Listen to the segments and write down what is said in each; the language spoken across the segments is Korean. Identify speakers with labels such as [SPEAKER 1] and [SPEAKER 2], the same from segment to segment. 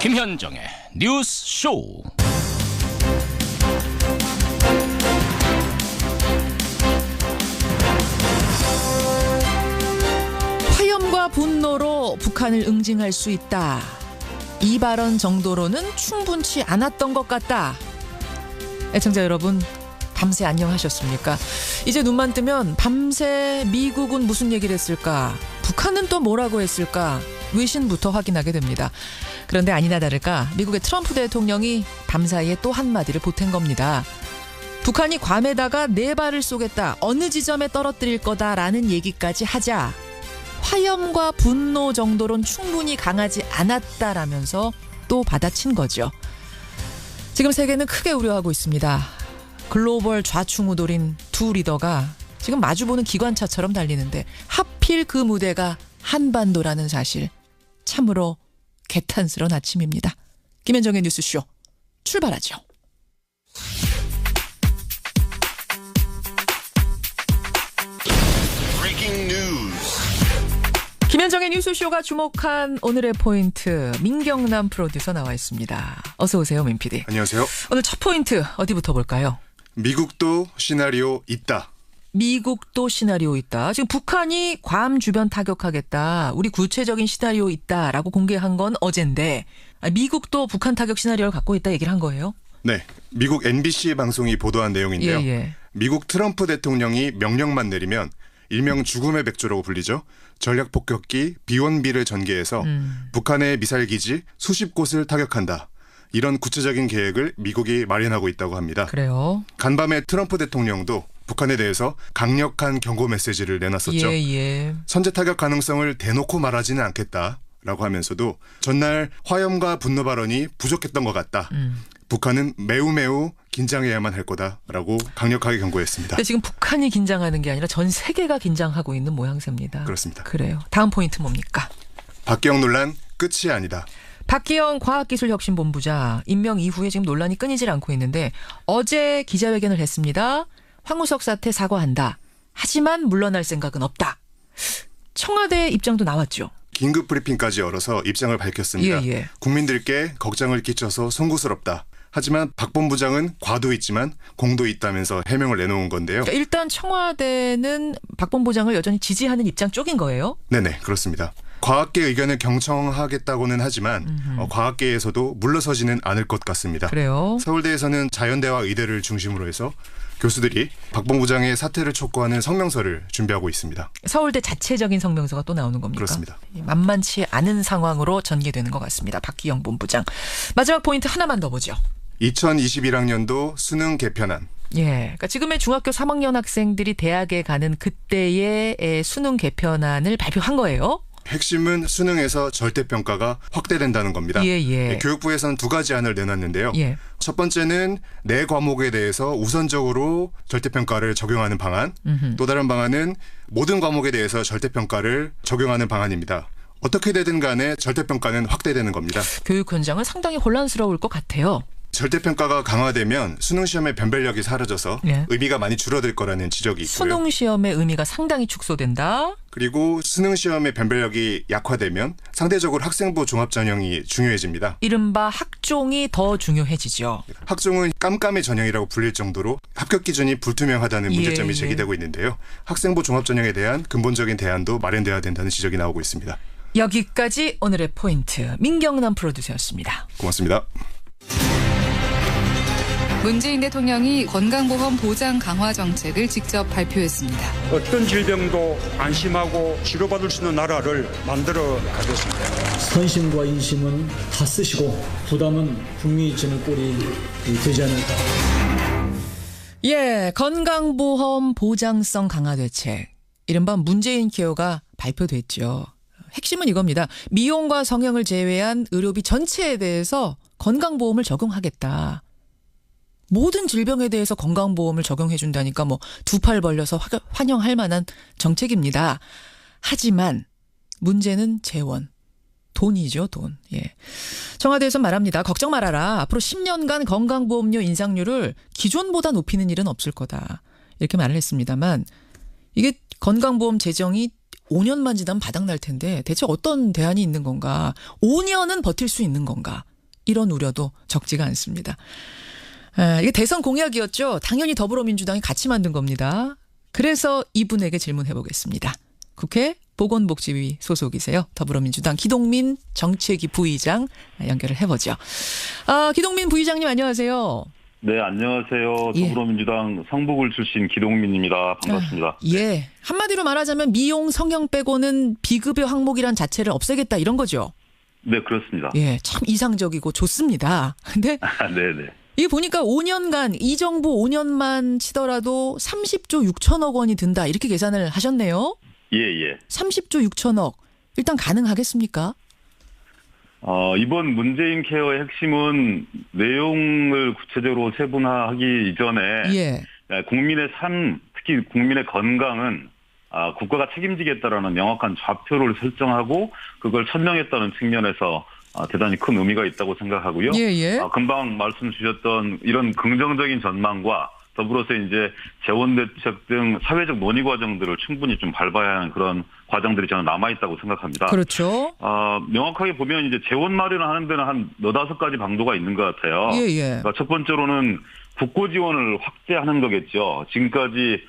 [SPEAKER 1] 김현정의 뉴스 쇼.
[SPEAKER 2] 화염과 분노로 북한을 응징할 수 있다. 이 발언 정도로는 충분치 않았던 것 같다. 애청자 여러분, 밤새 안녕하셨습니까? 이제 눈만 뜨면 밤새 미국은 무슨 얘기를 했을까? 북한은 또 뭐라고 했을까? 외신부터 확인하게 됩니다. 그런데 아니나 다를까 미국의 트럼프 대통령이 밤사이에 또 한마디를 보탠 겁니다. 북한이 괌에다가 4발을 쏘겠다. 어느 지점에 떨어뜨릴 거다라는 얘기까지 하자 화염과 분노 정도론 충분히 강하지 않았다라면서 또 받아친 거죠. 지금 세계는 크게 우려하고 있습니다. 글로벌 좌충우돌인 두 리더가 지금 마주보는 기관차처럼 달리는데 하필 그 무대가 한반도라는 사실, 참으로 개탄스러운 아침입니다. 김현정의 뉴스쇼 출발하죠. 김현정의 뉴스쇼가 주목한 오늘의 포인트, 민경남 프로듀서 나와 있습니다. 어서 오세요, 민 PD.
[SPEAKER 3] 안녕하세요.
[SPEAKER 2] 오늘 첫 포인트 어디부터 볼까요?
[SPEAKER 3] 미국도 시나리오 있다.
[SPEAKER 2] 미국도 시나리오 있다. 지금 북한이 괌 주변 타격하겠다. 우리 구체적인 시나리오 있다라고 공개한 건 어젠데 미국도 북한 타격 시나리오를 갖고 있다 얘기를 한 거예요?
[SPEAKER 3] 네. 미국 MBC 방송이 보도한 내용인데요. 미국 트럼프 대통령이 명령만 내리면 일명 죽음의 백조라고 불리죠. 전략폭격기 B-1B를 전개해서 북한의 미사일 기지 수십 곳을 타격한다. 이런 구체적인 계획을 미국이 마련하고 있다고 합니다.
[SPEAKER 2] 그래요?
[SPEAKER 3] 간밤에 트럼프 대통령도 북한에 대해서 강력한 경고 메시지를 내놨었죠. 선제 타격 가능성을 대놓고 말하지는 않겠다라고 하면서도 전날 화염과 분노 발언이 부족했던 것 같다. 북한은 매우 긴장해야만 할 거다라고 강력하게 경고했습니다.
[SPEAKER 2] 근데 지금 북한이 긴장하는 게 아니라 전 세계가 긴장하고 있는 모양새입니다.
[SPEAKER 3] 그렇습니다.
[SPEAKER 2] 그래요. 다음 포인트 뭡니까?
[SPEAKER 3] 박기영 논란 끝이 아니다.
[SPEAKER 2] 박기영 과학기술혁신본부장 임명 이후에 지금 논란이 끊이질 않고 있는데 어제 기자회견을 했습니다. 황우석 사태 사과한다. 하지만 물러날 생각은 없다. 청와대 입장도 나왔죠.
[SPEAKER 3] 긴급 브리핑까지 열어서 입장을 밝혔습니다. 국민들께 걱정을 끼쳐서 송구스럽다. 하지만 박 본부장은 과도 있지만 공도 있다면서 해명을 내놓은 건데요.
[SPEAKER 2] 그러니까 일단 청와대는 박 본부장을 여전히 지지하는 입장 쪽인 거예요?
[SPEAKER 3] 네네, 그렇습니다. 과학계 의견을 경청하겠다고는 하지만 과학계에서도 물러서지는 않을 것 같습니다.
[SPEAKER 2] 그래요?
[SPEAKER 3] 서울대에서는 자연대와 의대를 중심으로 해서 교수들이 박 본부장의 사퇴를 촉구하는 성명서를 준비하고 있습니다. 서울대
[SPEAKER 2] 자체적인 성명서가 또 나오는 겁니까?
[SPEAKER 3] 그렇습니다.
[SPEAKER 2] 만만치 않은 상황으로 전개되는 것 같습니다. 박기영 본부장. 마지막 포인트 하나만 더 보죠.
[SPEAKER 3] 2021학년도 수능 개편안.
[SPEAKER 2] 그러니까 지금의 중학교 3학년 학생들이 대학에 가는 그때의 수능 개편안을 발표한 거예요.
[SPEAKER 3] 핵심은 수능에서 절대평가가 확대된다는 겁니다. 교육부에서는 2가지 안을 내놨는데요. 첫 번째는 4과목에 대해서 우선적으로 절대평가를 적용하는 방안. 또 다른 방안은 모든 과목에 대해서 절대평가를 적용하는 방안입니다. 어떻게 되든 간에 절대평가는 확대되는 겁니다.
[SPEAKER 2] 교육 현장은 상당히 혼란스러울 것 같아요.
[SPEAKER 3] 절대평가가 강화되면 수능시험의 변별력이 사라져서 의미가 많이 줄어들 거라는 지적이 있고요.
[SPEAKER 2] 수능시험의 의미가 상당히 축소된다.
[SPEAKER 3] 그리고 수능시험의 변별력이 약화되면 상대적으로 학생부 종합전형이 중요해집니다.
[SPEAKER 2] 이른바 학종이 더 중요해지죠.
[SPEAKER 3] 학종은 깜깜이 전형이라고 불릴 정도로 합격 기준이 불투명하다는 문제점이 제기되고 있는데요. 학생부 종합전형에 대한 근본적인 대안도 마련돼야 된다는 지적이 나오고 있습니다.
[SPEAKER 2] 여기까지 오늘의 포인트, 민경남 프로듀서였습니다.
[SPEAKER 3] 고맙습니다.
[SPEAKER 4] 문재인 대통령이 건강보험 보장 강화 정책을 직접 발표했습니다.
[SPEAKER 5] 어떤 질병도 안심하고 치료받을 수 있는 나라를 만들어 가겠습니다.
[SPEAKER 6] 선심과 인심은 다 쓰시고 부담은 국민이 지는 꼴이 되지 않을까.
[SPEAKER 2] 건강보험 보장성 강화 대책. 이른바 문재인 케어가 발표됐죠. 핵심은 이겁니다. 미용과 성형을 제외한 의료비 전체에 대해서 건강보험을 적용하겠다. 모든 질병에 대해서 건강보험을 적용해 준다니까 2팔 벌려서 환영할 만한 정책입니다. 하지만 문제는 재원. 돈이죠, 돈. 청와대에서 말합니다. 걱정 말아라. 앞으로 10년간 건강보험료 인상률을 기존보다 높이는 일은 없을 거다. 이렇게 말을 했습니다만 이게 건강보험 재정이 5년만 지나면 바닥날 텐데 대체 어떤 대안이 있는 건가? 5년은 버틸 수 있는 건가? 이런 우려도 적지가 않습니다. 이게 대선 공약이었죠. 당연히 더불어민주당이 같이 만든 겁니다. 그래서 이분에게 질문해 보겠습니다. 국회 보건복지위 소속이세요. 더불어민주당 기동민 정책위 부의장 연결을 해보죠. 기동민 부의장님 안녕하세요.
[SPEAKER 7] 네, 안녕하세요. 더불어민주당 성북을 출신 기동민입니다. 반갑습니다.
[SPEAKER 2] 예. 한마디로 말하자면 미용 성형 빼고는 비급여 항목이란 자체를 없애겠다 이런 거죠?
[SPEAKER 7] 네, 그렇습니다.
[SPEAKER 2] 예, 참 이상적이고 좋습니다. 근데
[SPEAKER 7] 네네.
[SPEAKER 2] 이게 보니까 5년간 이 정부 5년만 치더라도 30조 6천억 원이 든다 이렇게 계산을 하셨네요.
[SPEAKER 7] 예.
[SPEAKER 2] 30조 6천억 일단 가능하겠습니까?
[SPEAKER 7] 이번 문재인 케어의 핵심은 내용을 구체적으로 세분화하기 이전에 국민의 삶, 특히 국민의 건강은 국가가 책임지겠다라는 명확한 좌표를 설정하고 그걸 천명했다는 측면에서 대단히 큰 의미가 있다고 생각하고요. 금방 말씀 주셨던 이런 긍정적인 전망과 더불어서 이제 재원 대책 등 사회적 논의 과정들을 충분히 좀 밟아야 하는 그런 과정들이 저는 남아있다고 생각합니다.
[SPEAKER 2] 그렇죠.
[SPEAKER 7] 명확하게 보면 이제 재원 마련을 하는 데는 한 4-5가지 방도가 있는 것 같아요. 그러니까 첫 번째로는 국고 지원을 확대하는 거겠죠. 지금까지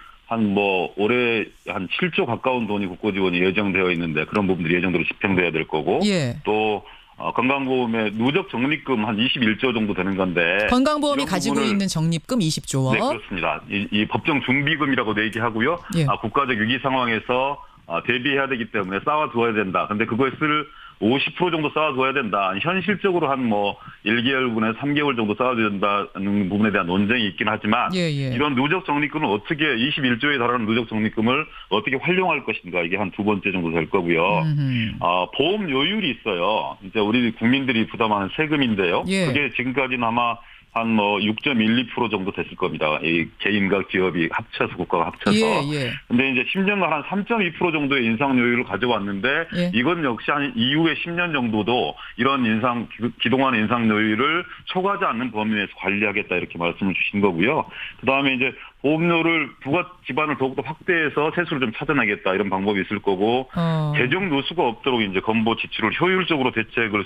[SPEAKER 7] 올해 한 7조 가까운 돈이 국고 지원이 예정되어 있는데 그런 부분들이 예정대로 집행돼야 될 거고. 또 건강보험의 누적 적립금 한 21조 정도 되는 건데
[SPEAKER 2] 건강보험이 가지고 있는 적립금 20조 원.
[SPEAKER 7] 네, 그렇습니다. 이 법정 준비금이라고 얘기하고요. 국가적 위기 상황에서 대비해야 되기 때문에 쌓아두어야 된다. 근데 그것을 50% 정도 쌓아둬야 된다. 현실적으로 한 1개월분에 3개월 정도 쌓아둬야 된다는 부분에 대한 논쟁이 있긴 하지만 이런 누적 적립금을 어떻게 21조에 달하는 누적 적립금을 어떻게 활용할 것인가 이게 한 두 번째 정도 될 거고요. 보험 요율이 있어요. 이제 우리 국민들이 부담하는 세금인데요. 그게 지금까지는 아마 한 6.12% 정도 됐을 겁니다. 이 개인과 기업이 합쳐서 국가가 합쳐서. 근데 이제 10년간 한 3.2% 정도의 인상 요율을 가져왔는데 이건 역시 한 이후에 10년 정도도 이런 기동한 인상 요율을 초과하지 않는 범위 내에서 관리하겠다 이렇게 말씀을 주신 거고요. 그다음에 이제 보험료를 부가 기반을 더욱더 확대해서 세수를 좀 찾아내겠다 이런 방법이 있을 거고 재정 누수가 없도록 이제 건보 지출을 효율적으로 대책을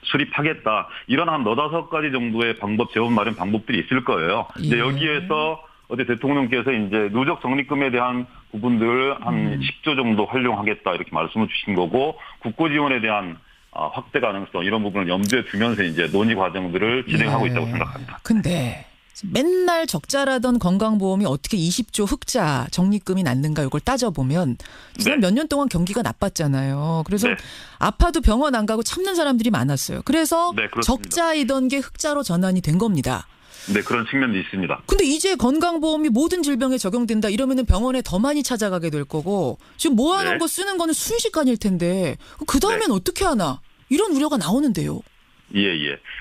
[SPEAKER 7] 수립하겠다 이런 한 4-5가지 정도의 재원 마련 방법들이 있을 거예요. 근데 여기에서 어제 대통령께서 이제 누적 적립금에 대한 부분들 한 10조 정도 활용하겠다 이렇게 말씀을 주신 거고 국고 지원에 대한 확대 가능성 이런 부분을 염두에 두면서 이제 논의 과정들을 진행하고 있다고 생각합니다.
[SPEAKER 2] 근데 맨날 적자라던 건강보험이 어떻게 20조 흑자 적립금이 났는가 이걸 따져보면 지난 몇 년 동안 경기가 나빴잖아요. 그래서 아파도 병원 안 가고 참는 사람들이 많았어요. 그래서 적자이던 게 흑자로 전환이 된 겁니다.
[SPEAKER 7] 네, 그런 측면도 있습니다.
[SPEAKER 2] 근데 이제 건강보험이 모든 질병에 적용된다 이러면은 병원에 더 많이 찾아가게 될 거고 지금 모아놓은 거 쓰는 거는 순식간일 텐데 그 다음엔 어떻게 하나 이런 우려가 나오는데요.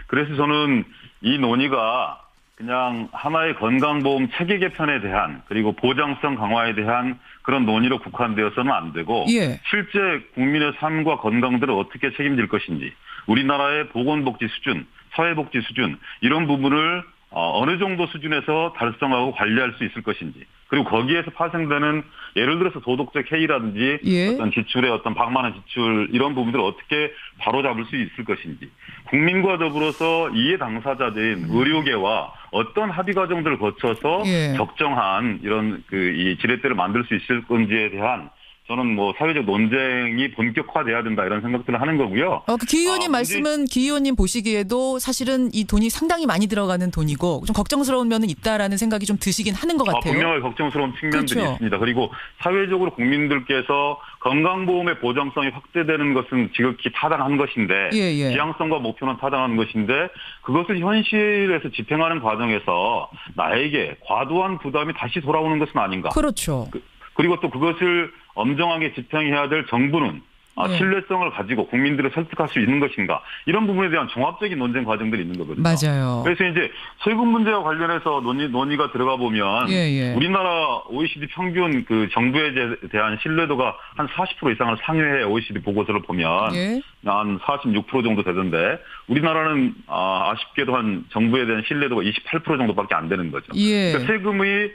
[SPEAKER 7] 그래서 저는 이 논의가 그냥 하나의 건강보험 체계 개편에 대한 그리고 보장성 강화에 대한 그런 논의로 국한되어서는 안 되고 실제 국민의 삶과 건강들을 어떻게 책임질 것인지 우리나라의 보건복지 수준, 사회복지 수준 이런 부분을 어느 정도 수준에서 달성하고 관리할 수 있을 것인지 그리고 거기에서 파생되는 예를 들어서 도덕적 해이라든지 어떤 지출의 어떤 방만한 지출 이런 부분들을 어떻게 바로잡을 수 있을 것인지 국민과 더불어서 이해 당사자들인 의료계와 어떤 합의 과정들을 거쳐서 적정한 이런 이 지렛대를 만들 수 있을 건지에 대한 저는 사회적 논쟁이 본격화돼야 된다 이런 생각들을 하는 거고요.
[SPEAKER 2] 기 의원님 말씀은 기 의원님 보시기에도 사실은 이 돈이 상당히 많이 들어가는 돈이고 좀 걱정스러운 면은 있다라는 생각이 좀 드시긴 하는 것 같아요.
[SPEAKER 7] 분명히 걱정스러운 측면들이 있습니다. 그리고 사회적으로 국민들께서 건강보험의 보장성이 확대되는 것은 지극히 타당한 것인데 지향성과 목표는 타당한 것인데 그것을 현실에서 집행하는 과정에서 나에게 과도한 부담이 다시 돌아오는 것은 아닌가.
[SPEAKER 2] 그렇죠.
[SPEAKER 7] 그리고 또 그것을 엄정하게 집행해야 될 정부는 신뢰성을 가지고 국민들을 설득할 수 있는 것인가 이런 부분에 대한 종합적인 논쟁 과정들이 있는 거거든요.
[SPEAKER 2] 맞아요.
[SPEAKER 7] 그래서 이제 세금 문제와 관련해서 논의가 들어가 보면 우리나라 OECD 평균 그 정부에 대한 신뢰도가 한 40% 이상을 상회해 OECD 보고서를 보면 한 46% 정도 되던데 우리나라는 아쉽게도 한 정부에 대한 신뢰도가 28% 정도밖에 안 되는 거죠. 그러니까 세금의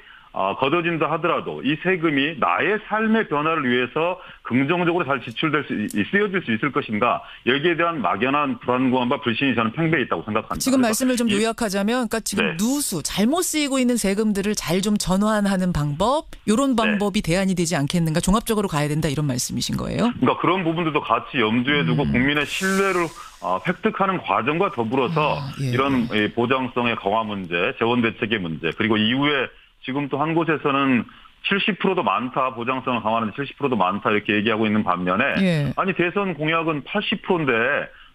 [SPEAKER 7] 거둬진다 하더라도 이 세금이 나의 삶의 변화를 위해서 긍정적으로 잘 쓰여질 수 있을 것인가, 여기에 대한 막연한 불안감과 불신이 저는 팽배해 있다고 생각합니다.
[SPEAKER 2] 지금 말씀을 좀 요약하자면, 그러니까 지금
[SPEAKER 7] 네.
[SPEAKER 2] 누수, 잘못 쓰이고 있는 세금들을 잘 좀 전환하는 방법, 이런 방법이 대안이 되지 않겠는가, 종합적으로 가야 된다, 이런 말씀이신 거예요?
[SPEAKER 7] 그러니까 그런 부분들도 같이 염두에 두고 국민의 신뢰를 획득하는 과정과 더불어서
[SPEAKER 2] 예.
[SPEAKER 7] 이런 보장성의 강화 문제, 재원 대책의 문제, 그리고 이후에 지금 또 한 곳에서는 70%도 많다, 보장성을 강화하는 70%도 많다 이렇게 얘기하고 있는 반면에
[SPEAKER 2] 예.
[SPEAKER 7] 아니 대선 공약은 80%인데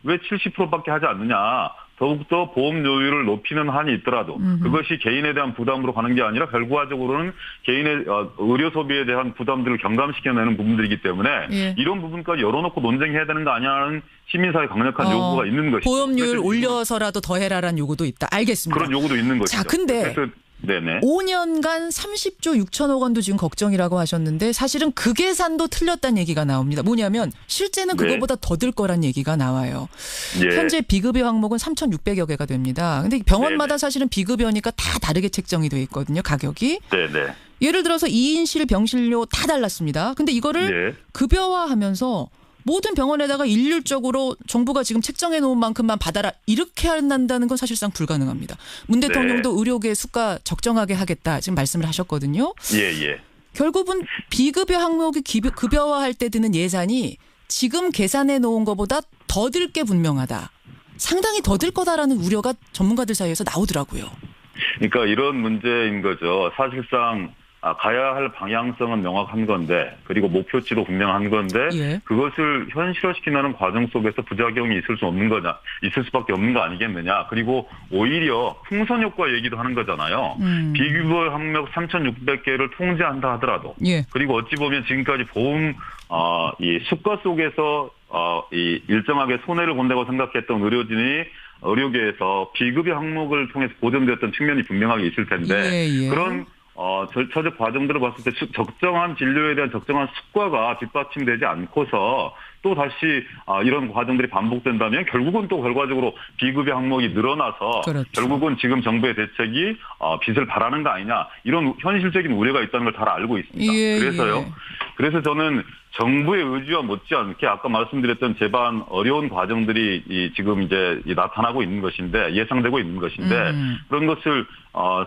[SPEAKER 7] 왜 70%밖에 하지 않느냐. 더욱더 보험료율을 높이는 한이 있더라도 그것이 개인에 대한 부담으로 가는 게 아니라 결과적으로는 개인의 의료 소비에 대한 부담들을 경감시켜내는 부분들이기 때문에
[SPEAKER 2] 예.
[SPEAKER 7] 이런 부분까지 열어놓고 논쟁해야 되는 거 아니냐는 시민사회 강력한 요구가 있는 것이죠.
[SPEAKER 2] 보험료율 올려서라도 더 해라라는 요구도 있다. 알겠습니다.
[SPEAKER 7] 그런 요구도 있는 것이죠.
[SPEAKER 2] 자, 근데
[SPEAKER 7] 그래서 네네.
[SPEAKER 2] 5년간 30조 6천억 원도 지금 걱정이라고 하셨는데 사실은 그 계산도 틀렸다는 얘기가 나옵니다. 뭐냐면 실제는 그거보다 더 들 거란 얘기가 나와요.
[SPEAKER 7] 예.
[SPEAKER 2] 현재 비급여 항목은 3,600여 개가 됩니다. 근데 병원마다
[SPEAKER 7] 네네.
[SPEAKER 2] 사실은 비급여니까 다 다르게 책정이 돼 있거든요. 가격이.
[SPEAKER 7] 네네.
[SPEAKER 2] 예를 들어서 2인실 병실료 다 달랐습니다. 근데 이거를
[SPEAKER 7] 네.
[SPEAKER 2] 급여화하면서 모든 병원에다가 일률적으로 정부가 지금 책정해 놓은 만큼만 받아라 이렇게 한다는 건 사실상 불가능합니다. 문 대통령도 의료계 수가 적정하게 하겠다 지금 말씀을 하셨거든요.
[SPEAKER 7] 예.
[SPEAKER 2] 결국은 비급여 항목이 급여화할 때 드는 예산이 지금 계산해 놓은 것보다 더 들 게 분명하다. 상당히 더 들 거다라는 우려가 전문가들 사이에서 나오더라고요.
[SPEAKER 7] 그러니까 이런 문제인 거죠. 사실상 가야 할 방향성은 명확한 건데, 그리고 목표치도 분명한 건데,
[SPEAKER 2] 예.
[SPEAKER 7] 그것을 현실화시키는 과정 속에서 부작용이 있을 수밖에 없는 거 아니겠느냐. 그리고 오히려 풍선 효과 얘기도 하는 거잖아요. 비급여 항목 3,600개를 통제한다 하더라도,
[SPEAKER 2] 예.
[SPEAKER 7] 그리고 어찌 보면 지금까지 보험 이 수가 속에서 이 일정하게 손해를 본다고 생각했던 의료계에서 비급여 항목을 통해서 보전되었던 측면이 분명하게 있을 텐데,
[SPEAKER 2] 예.
[SPEAKER 7] 그런 절차적 과정들을 봤을 때 적정한 진료에 대한 적정한 수가가 뒷받침되지 않고서 또 다시 이런 과정들이 반복된다면 결국은 또 결과적으로 비급여 항목이 늘어나서
[SPEAKER 2] 그렇죠.
[SPEAKER 7] 결국은 지금 정부의 대책이 빚을 바라는 거 아니냐, 이런 현실적인 우려가 있다는 걸 잘 알고 있습니다. 그래서요. 그래서 저는 정부의 의지와 못지않게 아까 말씀드렸던 제반 어려운 과정들이 지금 이제 나타나고 있는 것인데, 예상되고 있는 것인데, 그런 것을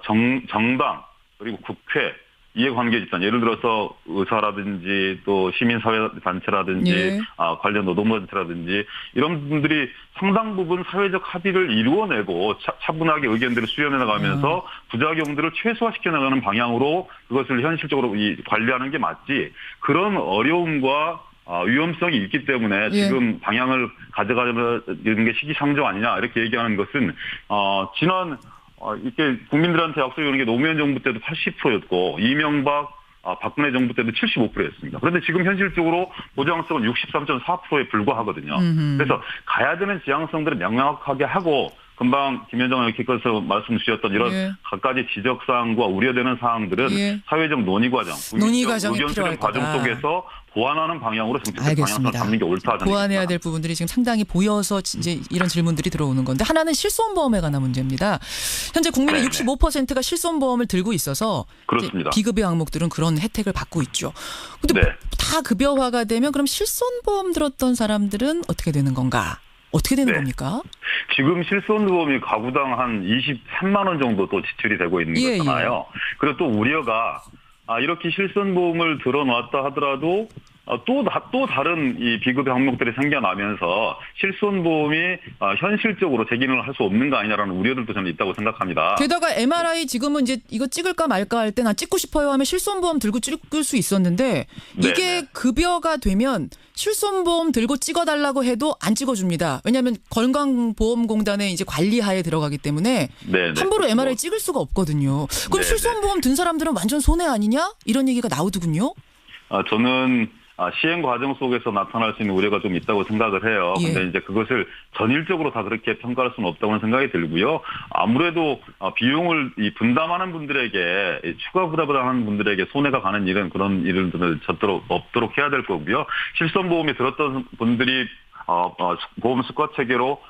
[SPEAKER 7] 정당 그리고 국회 이해관계 집단, 예를 들어서 의사라든지 또 시민사회단체라든지
[SPEAKER 2] 예.
[SPEAKER 7] 관련 노동단체라든지 이런 분들이 상당 부분 사회적 합의를 이루어내고 차분하게 의견들을 수렴해 나가면서 부작용들을 최소화시켜 나가는 방향으로 그것을 현실적으로 관리하는 게 맞지, 그런 어려움과 위험성이 있기 때문에 지금 방향을 가져가는 게 시기상조 아니냐 이렇게 얘기하는 것은 지난 이렇게 국민들한테 약속이 게 노무현 정부 때도 80%였고 이명박, 박근혜 정부 때도 75%였습니다. 그런데 지금 현실적으로 보장성은 63.4%에 불과하거든요. 그래서 가야 되는 지향성들을 명확하게 하고, 금방 김현정 의원께서 말씀 주셨던 이런 갖가지 지적사항과 우려되는 사항들은 사회적 논의 과정, 의견 수렴 과정 속에서 보완하는 방향으로 정책적 방향성을 잡는 게 옳다.
[SPEAKER 2] 보완해야 될 부분들이 지금 상당히 보여서 이제 이런 질문들이 들어오는 건데, 하나는 실손보험에 관한 문제입니다. 현재 국민의 65%가 실손보험을 들고 있어서
[SPEAKER 7] 그렇습니다.
[SPEAKER 2] 비급여 항목들은 그런 혜택을 받고 있죠. 근데 다 급여화가 되면 그럼 실손보험 들었던 사람들은 어떻게 되는 건가? 어떻게 되는 겁니까?
[SPEAKER 7] 지금 실손보험이 가구당 한 23만 원 정도 또 지출이 되고 있는 거잖아요. 그리고 또 우려가 이렇게 실손보험을 들어놨다 하더라도 또 다른 이 비급여 항목들이 생겨나면서 실손보험이 현실적으로 재기능을 할 수 없는 거 아니냐라는 우려들도 저는 있다고 생각합니다.
[SPEAKER 2] 게다가 MRI 지금은 이제 이거 찍을까 말까 할 때 나 찍고 싶어요 하면 실손보험 들고 찍을 수 있었는데, 이게 급여가 되면 실손보험 들고 찍어달라고 해도 안 찍어줍니다. 왜냐하면 건강보험공단의 이제 관리하에 들어가기 때문에 함부로 MRI 찍을 수가 없거든요. 그럼 실손보험 든 사람들은 완전 손해 아니냐? 이런 얘기가 나오더군요.
[SPEAKER 7] 저는 시행 과정 속에서 나타날 수 있는 우려가 좀 있다고 생각을 해요. 근데 이제 그것을 전일적으로 다 그렇게 평가할 수는 없다고 생각이 들고요. 아무래도 비용을 분담하는 분들에게, 추가 부담하는 분들에게 손해가 가는 일은 그런 일들을 없도록 해야 될 거고요. 실손보험에 들었던 분들이 보험 수가 체계로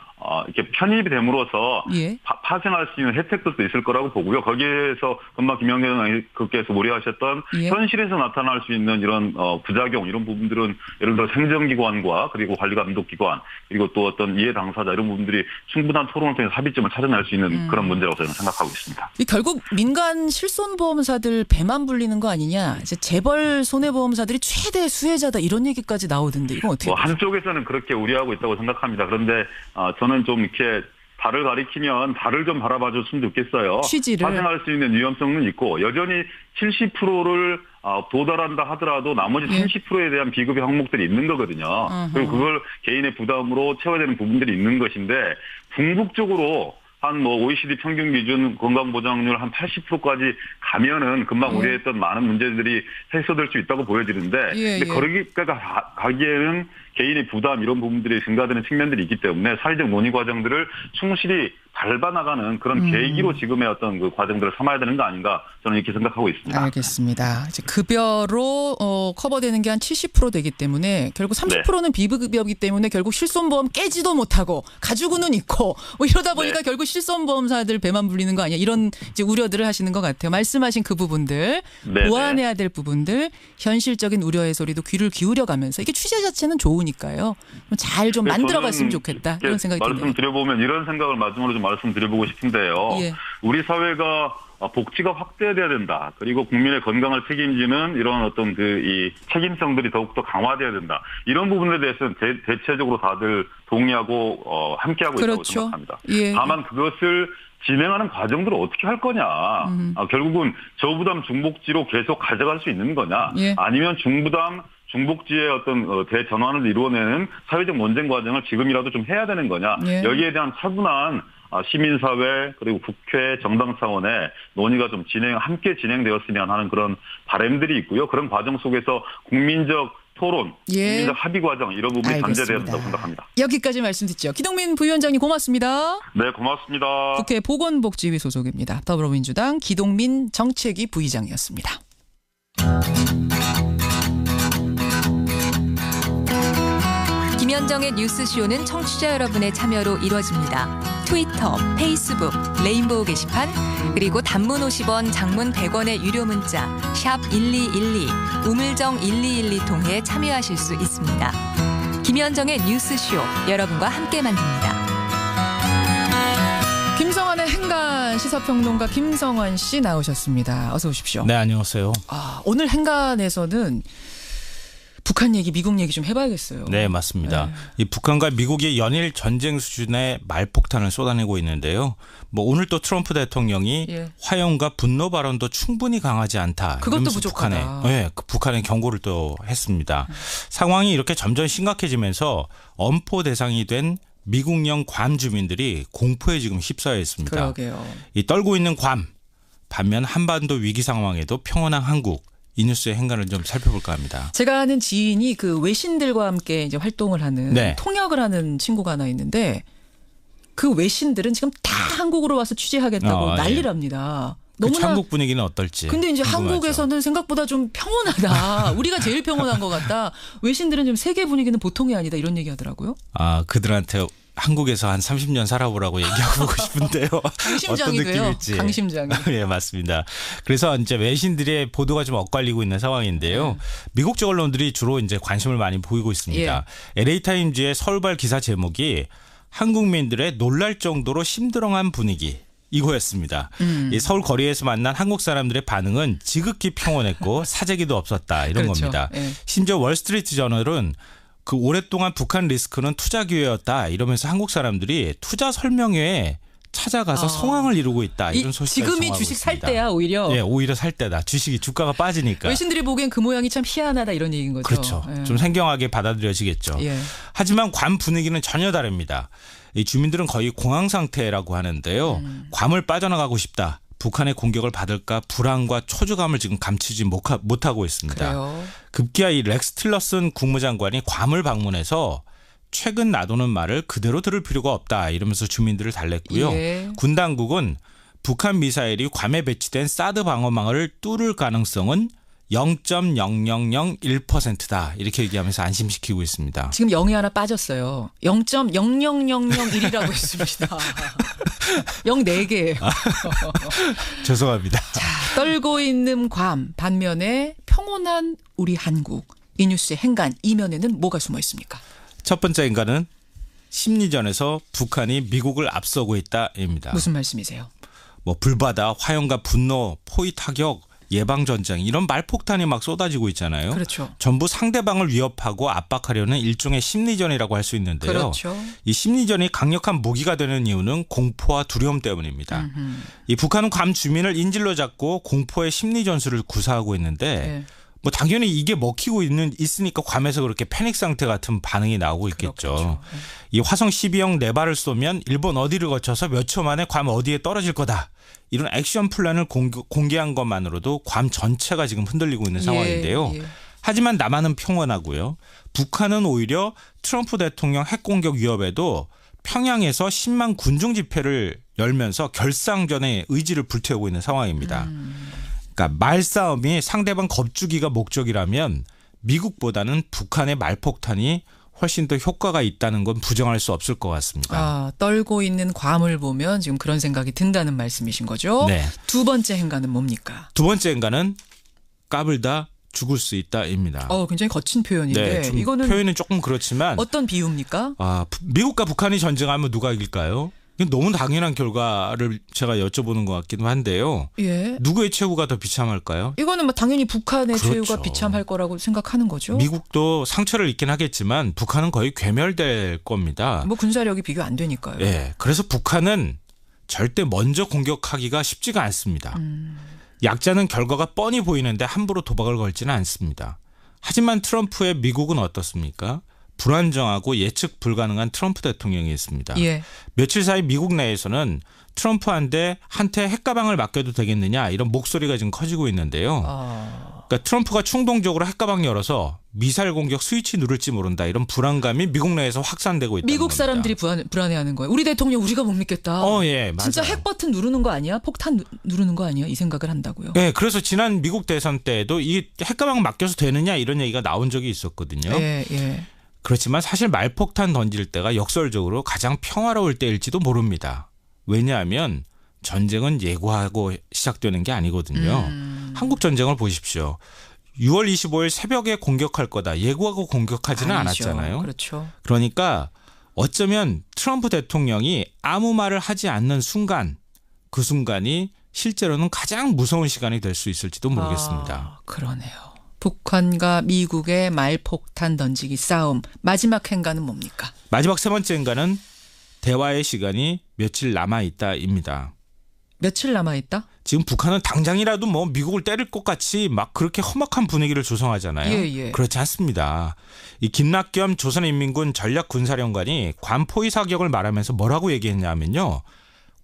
[SPEAKER 7] 이렇게 편입이 됨으로써
[SPEAKER 2] 예.
[SPEAKER 7] 파생할 수 있는 혜택들도 있을 거라고 보고요. 거기에서 금방 김영재 의원께서 우려하셨던
[SPEAKER 2] 예.
[SPEAKER 7] 현실에서 나타날 수 있는 이런 부작용 이런 부분들은 예를 들어 행정기관과 그리고 관리감독기관 그리고 또 어떤 이해 당사자 이런 부분들이 충분한 토론을 통해서 합의점을 찾아낼 수 있는 그런 문제라고 저는 생각하고 있습니다.
[SPEAKER 2] 결국 민간 실손보험사들 배만 불리는 거 아니냐. 이제 재벌 손해보험사들이 최대 수혜자다 이런 얘기까지 나오던데 이건 어떻게 보세요?
[SPEAKER 7] 한쪽에서는 그렇게 우려하고 있다고 생각합니다. 그런데 저는 좀 이렇게 달을 가리키면 달을 좀 바라봐줬으면 좋겠어요.
[SPEAKER 2] 취지를.
[SPEAKER 7] 파생할 수 있는 위험성은 있고 여전히 70%를 도달한다 하더라도 나머지 30%에 대한 비급여 항목들이 있는 거거든요. 그리고 그걸 개인의 부담으로 채워야 되는 부분들이 있는 것인데 궁극적으로 한 OECD 평균 기준 건강보장률 한 80%까지 가면은 금방 우려했던 많은 문제들이 해소될 수 있다고 보여지는데 근데 거기까지 가기에는 개인의 부담 이런 부분들이 증가되는 측면들이 있기 때문에 사회적 논의 과정들을 충실히 밟아나가는 그런 계기로 지금의 어떤 그 과정들을 삼아야 되는 거 아닌가 저는 이렇게 생각하고 있습니다.
[SPEAKER 2] 알겠습니다. 이제 급여로 커버되는 게 한 70% 되기 때문에 결국 30%는 비급여이기 때문에 결국 실손보험 깨지도 못하고 가지고는 있고 이러다 보니까 결국 실손보험사들 배만 불리는 거 아니야 이런 이제 우려들을 하시는 것 같아요. 말씀하신 그 부분들 보완해야 될 부분들 현실적인 우려의 소리도 귀를 기울여가면서 이게 취재 자체는 좋으니까요. 잘 좀 만들어갔으면 좋겠다 이런 생각이 드네요.
[SPEAKER 7] 말씀드려보면 이런 생각을 마지막으로 좀 말씀드려보고 싶은데요. 우리 사회가 복지가 확대돼야 된다. 그리고 국민의 건강을 책임지는 이런 어떤 이 책임성들이 더욱더 강화돼야 된다. 이런 부분에 대해서는 대체적으로 다들 동의하고 함께하고 있다고 생각합니다. 다만 그것을 진행하는 과정들을 어떻게 할 거냐. 결국은 저부담 중복지로 계속 가져갈 수 있는 거냐. 아니면 중복지의 어떤 대전환을 이루어내는 사회적 논쟁 과정을 지금이라도 좀 해야 되는 거냐. 여기에 대한 차분한 시민사회 그리고 국회 정당 차원의 논의가 좀 함께 진행되었으면 하는 그런 바람들이 있고요. 그런 과정 속에서 국민적 토론, 국민적 합의 과정 이런 부분이 전제되어야 된다고 생각합니다.
[SPEAKER 2] 여기까지 말씀 듣죠. 기동민 부위원장님 고맙습니다.
[SPEAKER 7] 네, 고맙습니다.
[SPEAKER 2] 국회 보건복지위 소속입니다. 더불어민주당 기동민 정책위 부의장이었습니다.
[SPEAKER 8] 김현정의 뉴스쇼는 청취자 여러분의 참여로 이루어집니다. 트위터, 페이스북, 레인보우 게시판, 그리고 단문 50원, 장문 100원의 유료 문자 샵 1212, 우물정 1212 통해 참여하실 수 있습니다. 김현정의 뉴스쇼, 여러분과 함께 만듭니다.
[SPEAKER 2] 김성환의 행간 시사평론가 김성환 씨 나오셨습니다. 어서 오십시오.
[SPEAKER 1] 네, 안녕하세요.
[SPEAKER 2] 오늘 행간에서는 북한 얘기, 미국 얘기 좀 해봐야겠어요.
[SPEAKER 1] 네, 맞습니다. 이 북한과 미국이 연일 전쟁 수준의 말폭탄을 쏟아내고 있는데요. 오늘 또 트럼프 대통령이 화형과 분노 발언도 충분히 강하지 않다.
[SPEAKER 2] 그것도 부족하다.
[SPEAKER 1] 북한에 경고를 또 했습니다. 상황이 이렇게 점점 심각해지면서 엄포 대상이 된 미국령 괌 주민들이 공포에 지금 휩싸여 있습니다.
[SPEAKER 2] 그러게요.
[SPEAKER 1] 이 떨고 있는 괌, 반면 한반도 위기 상황에도 평온한 한국. 이 뉴스의 행간을 좀 살펴볼까 합니다.
[SPEAKER 2] 제가 아는 지인이 그 외신들과 함께 이제 활동을 하는 통역을 하는 친구가 하나 있는데 그 외신들은 지금 다 한국으로 와서 취재하겠다고 난리랍니다.
[SPEAKER 1] 너무나 한국 분위기는 어떨지.
[SPEAKER 2] 근데 이제 궁금하죠. 한국에서는 생각보다 좀 평온하다. 우리가 제일 평온한 것 같다. 외신들은 좀 세계 분위기는 보통이 아니다 이런 얘기하더라고요.
[SPEAKER 1] 그들한테 한국에서 한 30년 살아보라고 얘기하고 보고 싶은데요.
[SPEAKER 2] 강심장이
[SPEAKER 1] 어떤 느낌일지.
[SPEAKER 2] 강심장이.
[SPEAKER 1] 예, 맞습니다. 그래서 이제 외신들의 보도가 좀 엇갈리고 있는 상황인데요. 미국 쪽 언론들이 주로 이제 관심을 많이 보이고 있습니다. LA 타임즈의 서울발 기사 제목이 한국민들의 놀랄 정도로 심드렁한 분위기. 이거였습니다. 이 서울 거리에서 만난 한국 사람들의 반응은 지극히 평온했고 사재기도 없었다. 이런 겁니다. 심지어 월스트리트 저널은 그 오랫동안 북한 리스크는 투자 기회였다 이러면서 한국 사람들이 투자 설명회에 찾아가서 성황을 이루고 있다 이런 소식까지
[SPEAKER 2] 지금이 주식 살 때야 오히려.
[SPEAKER 1] 예, 오히려 살 때다. 주가가 빠지니까.
[SPEAKER 2] 외신들이 보기엔 그 모양이 참 희한하다 이런 얘기인 거죠.
[SPEAKER 1] 그렇죠. 좀 생경하게 받아들여지겠죠. 하지만 괌 분위기는 전혀 다릅니다. 이 주민들은 거의 공황 상태라고 하는데요. 괌을 빠져나가고 싶다. 북한의 공격을 받을까 불안과 초조감을 지금 감추지 못하고 있습니다.
[SPEAKER 2] 그래요?
[SPEAKER 1] 급기야 이 렉스 틸러슨 국무장관이 괌을 방문해서 최근 놔두는 말을 그대로 들을 필요가 없다 이러면서 주민들을 달랬고요. 군 당국은 북한 미사일이 괌에 배치된 사드 방어망을 뚫을 가능성은 0.0001%다. 이렇게 얘기하면서 안심시키고 있습니다.
[SPEAKER 2] 지금 0이 하나 빠졌어요. 0.00001이라고 했습니다. 0 4개예요.
[SPEAKER 1] 죄송합니다.
[SPEAKER 2] 자, 떨고 있는 괌 반면에 평온한 우리 한국. 이 뉴스의 행간 이면에는 뭐가 숨어 있습니까?
[SPEAKER 1] 첫 번째 행간은 심리전에서 북한이 미국을 앞서고 있다입니다.
[SPEAKER 2] 무슨 말씀이세요?
[SPEAKER 1] 뭐 불바다, 화염과 분노, 포위 타격, 예방 전쟁 이런 말폭탄이 막 쏟아지고 있잖아요.
[SPEAKER 2] 그렇죠.
[SPEAKER 1] 전부 상대방을 위협하고 압박하려는 일종의 심리전이라고 할 수 있는데요.
[SPEAKER 2] 그렇죠.
[SPEAKER 1] 이 심리전이 강력한 무기가 되는 이유는 공포와 두려움 때문입니다. 이 북한은 괌 주민을 인질로 잡고 공포의 심리 전술을 구사하고 있는데
[SPEAKER 2] 네.
[SPEAKER 1] 뭐 당연히 이게 먹히고 있으니까 괌에서 그렇게 패닉 상태 같은 반응이 나오고 있겠죠.
[SPEAKER 2] 그렇겠죠.
[SPEAKER 1] 이 화성 12형 4발을 쏘면 일본 어디를 거쳐서 몇 초 만에 괌 어디에 떨어질 거다. 이런 액션 플랜을 공개한 것만으로도 괌 전체가 지금 흔들리고 있는 상황인데요.
[SPEAKER 2] 예.
[SPEAKER 1] 하지만 남한은 평온하고요. 북한은 오히려 트럼프 대통령 핵공격 위협에도 평양에서 10만 군중 집회를 열면서 결상전의 의지를 불태우고 있는 상황입니다. 그러니까 말싸움이 상대방 겁주기가 목적이라면 미국보다는 북한의 말폭탄이 훨씬 더 효과가 있다는 건 부정할 수 없을 것 같습니다.
[SPEAKER 2] 아, 떨고 있는 괌을 보면 지금 그런 생각이 든다는 말씀이신 거죠?
[SPEAKER 1] 네.
[SPEAKER 2] 두 번째 행간은 뭡니까?
[SPEAKER 1] 두 번째 행간은 까불다 죽을 수 있다입니다.
[SPEAKER 2] 굉장히 거친 표현인데
[SPEAKER 1] 네,
[SPEAKER 2] 이거는
[SPEAKER 1] 표현은 조금 그렇지만
[SPEAKER 2] 어떤 비유입니까?
[SPEAKER 1] 미국과 북한이 전쟁하면 누가 이길까요? 너무 당연한 결과를 제가 여쭤보는 것 같기도 한데요.
[SPEAKER 2] 예.
[SPEAKER 1] 누구의 최후가 더 비참할까요?
[SPEAKER 2] 이거는 뭐 당연히 북한의
[SPEAKER 1] 그렇죠.
[SPEAKER 2] 최후가 비참할 거라고 생각하는 거죠.
[SPEAKER 1] 미국도 상처를 입긴 하겠지만 북한은 거의 괴멸될 겁니다.
[SPEAKER 2] 뭐 군사력이 비교 안 되니까요.
[SPEAKER 1] 예. 그래서 북한은 절대 먼저 공격하기가 쉽지가 않습니다. 약자는 결과가 뻔히 보이는데 함부로 도박을 걸지는 않습니다. 하지만 트럼프의 미국은 어떻습니까? 불안정하고 예측 불가능한 트럼프 대통령이 있습니다.
[SPEAKER 2] 예.
[SPEAKER 1] 며칠 사이 미국 내에서는 트럼프한테 핵가방을 맡겨도 되겠느냐 이런 목소리가 지금 커지고 있는데요. 그러니까 트럼프가 충동적으로 핵가방 열어서 미사일 공격 스위치 누를지 모른다 이런 불안감이 미국 내에서 확산되고 있다는
[SPEAKER 2] 미국
[SPEAKER 1] 겁니다.
[SPEAKER 2] 사람들이 불안해하는 거예요. 우리 대통령 우리가 못 믿겠다.
[SPEAKER 1] 예, 맞아요.
[SPEAKER 2] 진짜 핵 버튼 누르는 거 아니야? 폭탄 누르는 거 아니야? 이 생각을 한다고요.
[SPEAKER 1] 네, 그래서 지난 미국 대선 때에도 이 핵가방 맡겨서 되느냐 이런 얘기가 나온 적이 있었거든요.
[SPEAKER 2] 예.
[SPEAKER 1] 그렇지만 사실 말폭탄 던질 때가 역설적으로 가장 평화로울 때일지도 모릅니다. 왜냐하면 전쟁은 예고하고 시작되는 게 아니거든요. 한국 전쟁을 보십시오. 6월 25일 새벽에 공격할 거다. 예고하고 공격하지는
[SPEAKER 2] 아니죠.
[SPEAKER 1] 않았잖아요.
[SPEAKER 2] 그렇죠.
[SPEAKER 1] 그러니까 어쩌면 트럼프 대통령이 아무 말을 하지 않는 순간 그 순간이 실제로는 가장 무서운 시간이 될 수 있을지도 모르겠습니다.
[SPEAKER 2] 그러네요. 북한과 미국의 말폭탄 던지기 싸움. 마지막 행간은 뭡니까?
[SPEAKER 1] 마지막 세 번째 행간은 대화의 시간이 며칠 남아있다입니다.
[SPEAKER 2] 며칠 남아있다?
[SPEAKER 1] 지금 북한은 당장이라도 뭐 미국을 때릴 것 같이 막 그렇게 험악한 분위기를 조성하잖아요.
[SPEAKER 2] 예.
[SPEAKER 1] 그렇지 않습니다. 이 김낙겸 조선인민군 전략군사령관이 괌 포위 사격을 말하면서 뭐라고 얘기했냐면요.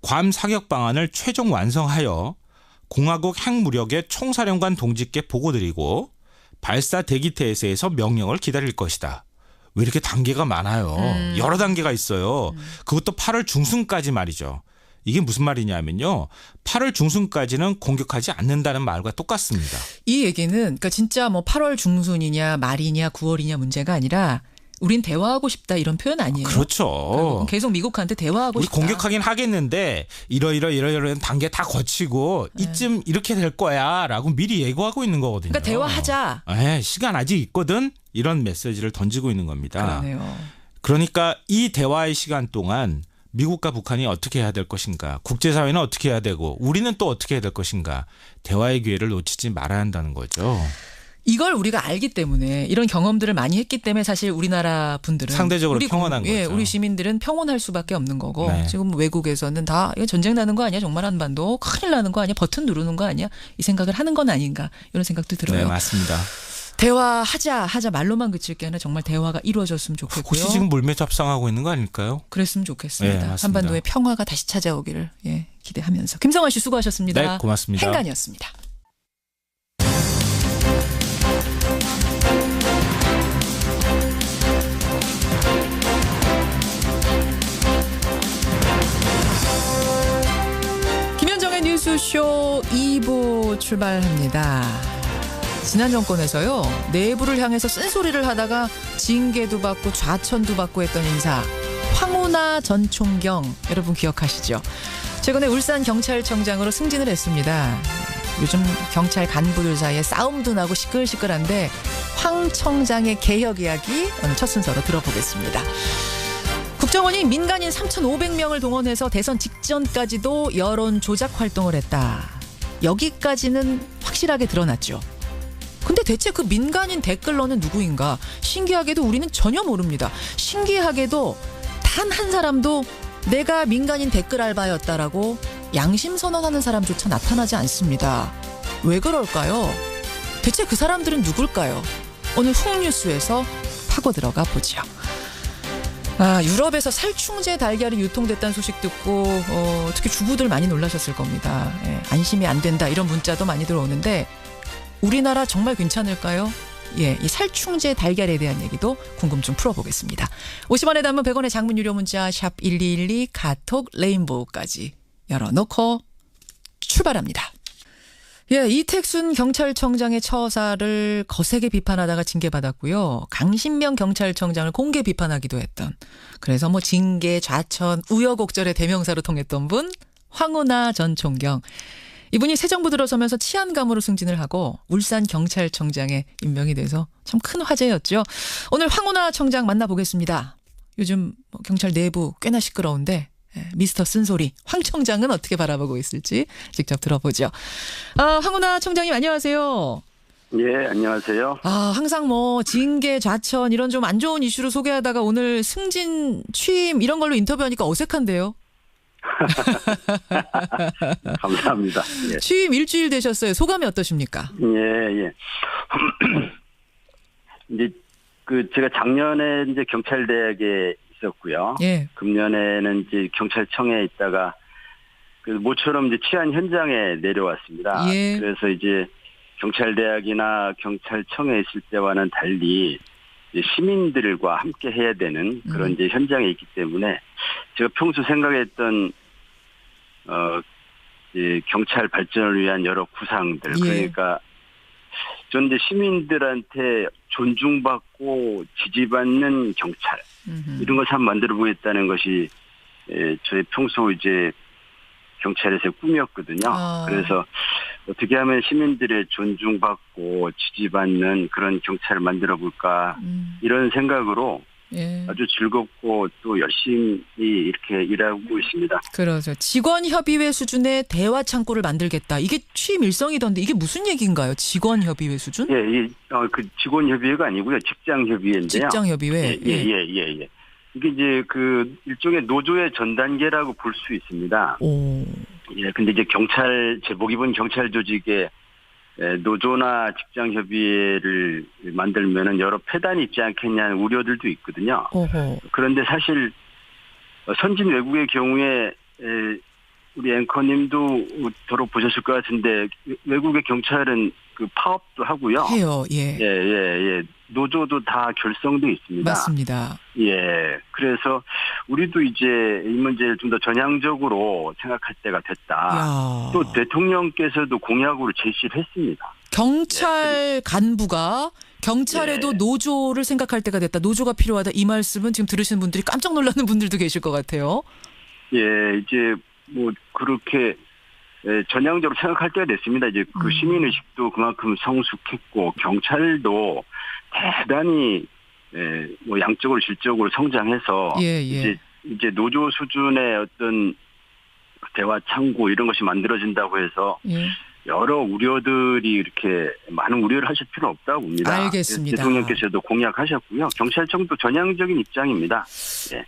[SPEAKER 1] 괌 사격 방안을 최종 완성하여 공화국 핵무력의 총사령관 동지께 보고드리고 발사 대기태세에서 명령을 기다릴 것이다. 왜 이렇게 단계가 많아요. 여러 단계가 있어요. 그것도 8월 중순까지 말이죠. 이게 무슨 말이냐면요. 8월 중순까지는 공격하지 않는다는 말과 똑같습니다.
[SPEAKER 2] 이 얘기는 그러니까 진짜 뭐 8월 중순이냐 말이냐 9월이냐 문제가 아니라 우린 대화하고 싶다 이런 표현 아니에요.
[SPEAKER 1] 그렇죠.
[SPEAKER 2] 계속 미국한테 대화하고
[SPEAKER 1] 우리
[SPEAKER 2] 싶다.
[SPEAKER 1] 공격하긴 하겠는데 이런 단계 다 거치고 이쯤 이렇게 될 거야라고 미리 예고하고 있는 거거든요.
[SPEAKER 2] 그러니까 대화하자.
[SPEAKER 1] 시간 아직 있거든. 이런 메시지를 던지고 있는 겁니다.
[SPEAKER 2] 그러네요.
[SPEAKER 1] 그러니까 이 대화의 시간 동안 미국과 북한이 어떻게 해야 될 것인가, 국제사회는 어떻게 해야 되고 우리는 또 어떻게 해야 될 것인가, 대화의 기회를 놓치지 말아야 한다는 거죠.
[SPEAKER 2] 이걸 우리가 알기 때문에 이런 경험들을 많이 했기 때문에 사실 우리나라 분들은
[SPEAKER 1] 상대적으로 평온한 거죠.
[SPEAKER 2] 우리 시민들은 평온할 수밖에 없는 거고
[SPEAKER 1] 네.
[SPEAKER 2] 지금 외국에서는 다 이거 전쟁 나는 거 아니야? 정말 한반도 큰일 나는 거 아니야? 버튼 누르는 거 아니야? 이 생각을 하는 건 아닌가 이런 생각도 들어요.
[SPEAKER 1] 네, 맞습니다.
[SPEAKER 2] 대화하자 말로만 그칠 게 아니라 정말 대화가 이루어졌으면 좋겠고요.
[SPEAKER 1] 혹시 지금 물매 협상하고 있는 거 아닐까요?
[SPEAKER 2] 그랬으면 좋겠습니다.
[SPEAKER 1] 네,
[SPEAKER 2] 한반도의 평화가 다시 찾아오기를 기대하면서 김성환 씨 수고하셨습니다.
[SPEAKER 1] 네, 고맙습니다.
[SPEAKER 2] 행간이었습니다. 김현정의 뉴스쇼 2부 출발합니다. 지난 정권에서요. 내부를 향해서 쓴소리를 하다가 징계도 받고 좌천도 받고 했던 인사. 황운하 전 총경 여러분 기억하시죠? 최근에 울산경찰청장으로 승진을 했습니다. 요즘 경찰 간부들 사이에 싸움도 나고 시끌시끌한데 황 청장의 개혁 이야기 오늘 첫 순서로 들어보겠습니다. 국정원이 민간인 3,500명을 동원해서 대선 직전까지도 여론 조작 활동을 했다. 여기까지는 확실하게 드러났죠. 근데 대체 그 민간인 댓글러는 누구인가? 신기하게도 우리는 전혀 모릅니다. 신기하게도 단 한 사람도 내가 민간인 댓글 알바였다라고 양심 선언하는 사람조차 나타나지 않습니다. 왜 그럴까요? 대체 그 사람들은 누굴까요? 오늘 훅뉴스에서 파고 들어가 보죠. 유럽에서 살충제 달걀이 유통됐다는 소식 듣고 특히 주부들 많이 놀라셨을 겁니다. 안심이 안 된다 이런 문자도 많이 들어오는데 우리나라 정말 괜찮을까요? 이 살충제 달걀에 대한 얘기도 궁금증 풀어보겠습니다. 50원에 담은 100원의 장문 유료 문자 샵 1212 카톡 레인보우까지 열어놓고 출발합니다. 이택순 경찰청장의 처사를 거세게 비판하다가 징계받았고요. 강신명 경찰청장을 공개 비판하기도 했던. 그래서 징계, 좌천, 우여곡절의 대명사로 통했던 분 황운하 전 총경. 이분이 새 정부 들어서면서 치안감으로 승진을 하고 울산경찰청장에 임명이 돼서 참 큰 화제였죠. 오늘 황운하 청장 만나보겠습니다. 요즘 경찰 내부 꽤나 시끄러운데 미스터 쓴소리 황 청장은 어떻게 바라보고 있을지 직접 들어보죠. 황운하 청장님 안녕하세요.
[SPEAKER 9] 예, 안녕하세요.
[SPEAKER 2] 항상 징계, 좌천 이런 좀 안 좋은 이슈로 소개하다가 오늘 승진, 취임 이런 걸로 인터뷰하니까 어색한데요.
[SPEAKER 9] 감사합니다. 예.
[SPEAKER 2] 취임 일주일 되셨어요. 소감이 어떠십니까?
[SPEAKER 9] 예. 이제 제가 작년에 이제 경찰대학에 있었고요.
[SPEAKER 2] 예.
[SPEAKER 9] 금년에는 이제 경찰청에 있다가 모처럼 이제 치안 현장에 내려왔습니다.
[SPEAKER 2] 예.
[SPEAKER 9] 그래서 이제 경찰대학이나 경찰청에 있을 때와는 달리 이제 시민들과 함께 해야 되는 그런 이제 현장에 있기 때문에 제가 평소 생각했던 이제 경찰 발전을 위한 여러 구상들 그러니까 전 이제 시민들한테 존중받고 지지받는 경찰 이런 것을 한번 만들어 보겠다는 것이 저의 평소 이제 경찰에서의 꿈이었거든요. 그래서 어떻게 하면 시민들의 존중받고 지지받는 그런 경찰을 만들어 볼까 이런 생각으로 아주 즐겁고 또 열심히 이렇게 일하고 있습니다.
[SPEAKER 2] 그렇죠. 직원협의회 수준의 대화 창구를 만들겠다. 이게 취임 일성이던데 이게 무슨 얘기인가요? 직원협의회 수준?
[SPEAKER 9] 그 직원협의회가 아니고요. 직장협의회인데요.
[SPEAKER 2] 직장협의회.
[SPEAKER 9] 예. 이게 이제 일종의 노조의 전 단계라고 볼 수 있습니다. 근데 이제 제복 입은 경찰 조직에 노조나 직장협의회를 만들면은 여러 폐단이 있지 않겠냐는 우려들도 있거든요. 그런데 사실 선진 외국의 경우에 우리 앵커님도 더러 보셨을 것 같은데 외국의 경찰은 파업도 하고요.
[SPEAKER 2] 해요.
[SPEAKER 9] 예. 노조도 다 결성돼 있습니다.
[SPEAKER 2] 맞습니다.
[SPEAKER 9] 그래서 우리도 이제 이 문제를 좀 더 전향적으로 생각할 때가 됐다. 또 대통령께서도 공약으로 제시를 했습니다.
[SPEAKER 2] 경찰 간부가 경찰에도 노조를 생각할 때가 됐다. 노조가 필요하다. 이 말씀은 지금 들으시는 분들이 깜짝 놀라는 분들도 계실 것 같아요.
[SPEAKER 9] 이제 그렇게 전향적으로 생각할 때가 됐습니다. 이제 시민의식도 그만큼 성숙했고 경찰도 대단히 양적으로 질적으로 성장해서 이제 노조 수준의 어떤 대화 창구 이런 것이 만들어진다고 해서 여러 우려들이 이렇게 많은 우려를 하실 필요는 없다고 봅니다.
[SPEAKER 2] 알겠습니다.
[SPEAKER 9] 대통령께서도 공약하셨고요. 경찰청도 전향적인 입장입니다.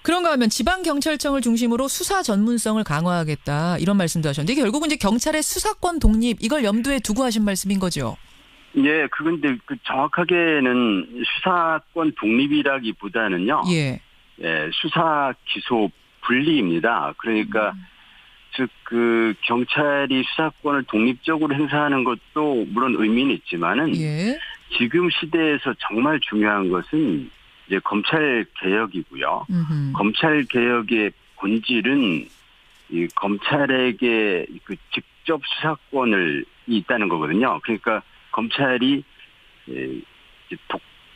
[SPEAKER 2] 그런가 하면 지방경찰청을 중심으로 수사 전문성을 강화하겠다 이런 말씀도 하셨는데 이게 결국은 이제 경찰의 수사권 독립 이걸 염두에 두고 하신 말씀인 거죠?
[SPEAKER 9] 그건데 정확하게는 수사권 독립이라기보다는요. 수사 기소 분리입니다. 그러니까 즉 경찰이 수사권을 독립적으로 행사하는 것도 물론 의미는 있지만은 지금 시대에서 정말 중요한 것은 이제 검찰 개혁이고요. 검찰 개혁의 본질은 이 검찰에게 직접 수사권을 있다는 거거든요. 그러니까 검찰이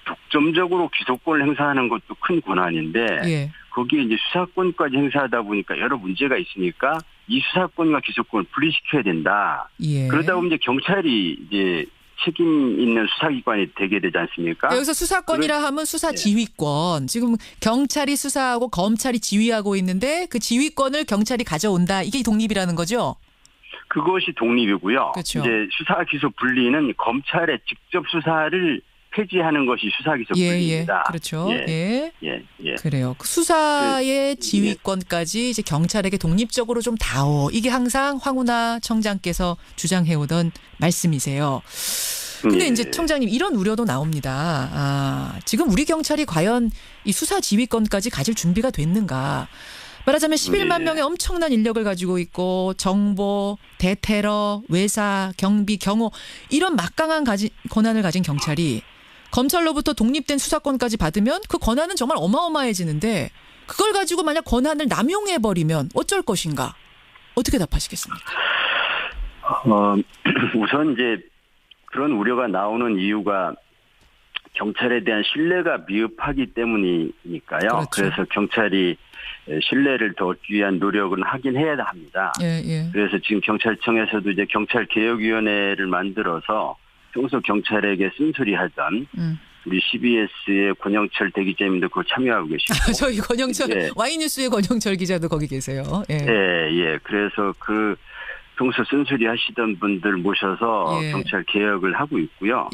[SPEAKER 9] 독점적으로 기소권을 행사하는 것도 큰 권한인데
[SPEAKER 2] 예.
[SPEAKER 9] 거기에 이제 수사권까지 행사하다 보니까 여러 문제가 있으니까 이 수사권과 기소권을 분리시켜야 된다.
[SPEAKER 2] 예.
[SPEAKER 9] 그러다 보면 이제 경찰이 이제 책임 있는 수사기관이 되게 되지 않습니까?
[SPEAKER 2] 여기서 수사권이라 하면 수사 지휘권. 지금 경찰이 수사하고 검찰이 지휘하고 있는데 그 지휘권을 경찰이 가져온다. 이게 독립이라는 거죠?
[SPEAKER 9] 그것이 독립이고요.
[SPEAKER 2] 그렇죠.
[SPEAKER 9] 이제 수사 기소 분리는 검찰의 직접 수사를 폐지하는 것이 수사 기소 분리입니다.
[SPEAKER 2] 그렇죠. 예. 그래요. 그 수사의 지휘권까지 이제 경찰에게 독립적으로 좀 다오. 이게 항상 황운하 청장께서 주장해오던 말씀이세요. 근데 이제 청장님 이런 우려도 나옵니다. 지금 우리 경찰이 과연 이 수사 지휘권까지 가질 준비가 됐는가? 말하자면 11만 명의 엄청난 인력을 가지고 있고 정보, 대테러, 외사, 경비, 경호 이런 막강한 권한을 가진 경찰이 검찰로부터 독립된 수사권까지 받으면 그 권한은 정말 어마어마해지는데 그걸 가지고 만약 권한을 남용해버리면 어쩔 것인가? 어떻게 답하시겠습니까?
[SPEAKER 9] 우선 이제 그런 우려가 나오는 이유가 경찰에 대한 신뢰가 미흡하기 때문이니까요.
[SPEAKER 2] 그렇죠.
[SPEAKER 9] 그래서 경찰이 신뢰를 더 얻기 위한 노력은 하긴 해야 합니다.
[SPEAKER 2] 예.
[SPEAKER 9] 그래서 지금 경찰청에서도 이제 경찰개혁위원회를 만들어서 평소 경찰에게 쓴소리하던 우리 CBS의 권영철 대기자님도 그거 참여하고 계시고.
[SPEAKER 2] 저희 권영철 Y뉴스의 권영철 기자도 거기 계세요.
[SPEAKER 9] 예. 그래서 그 평소 쓴소리 하시던 분들 모셔서 경찰 개혁을 하고 있고요.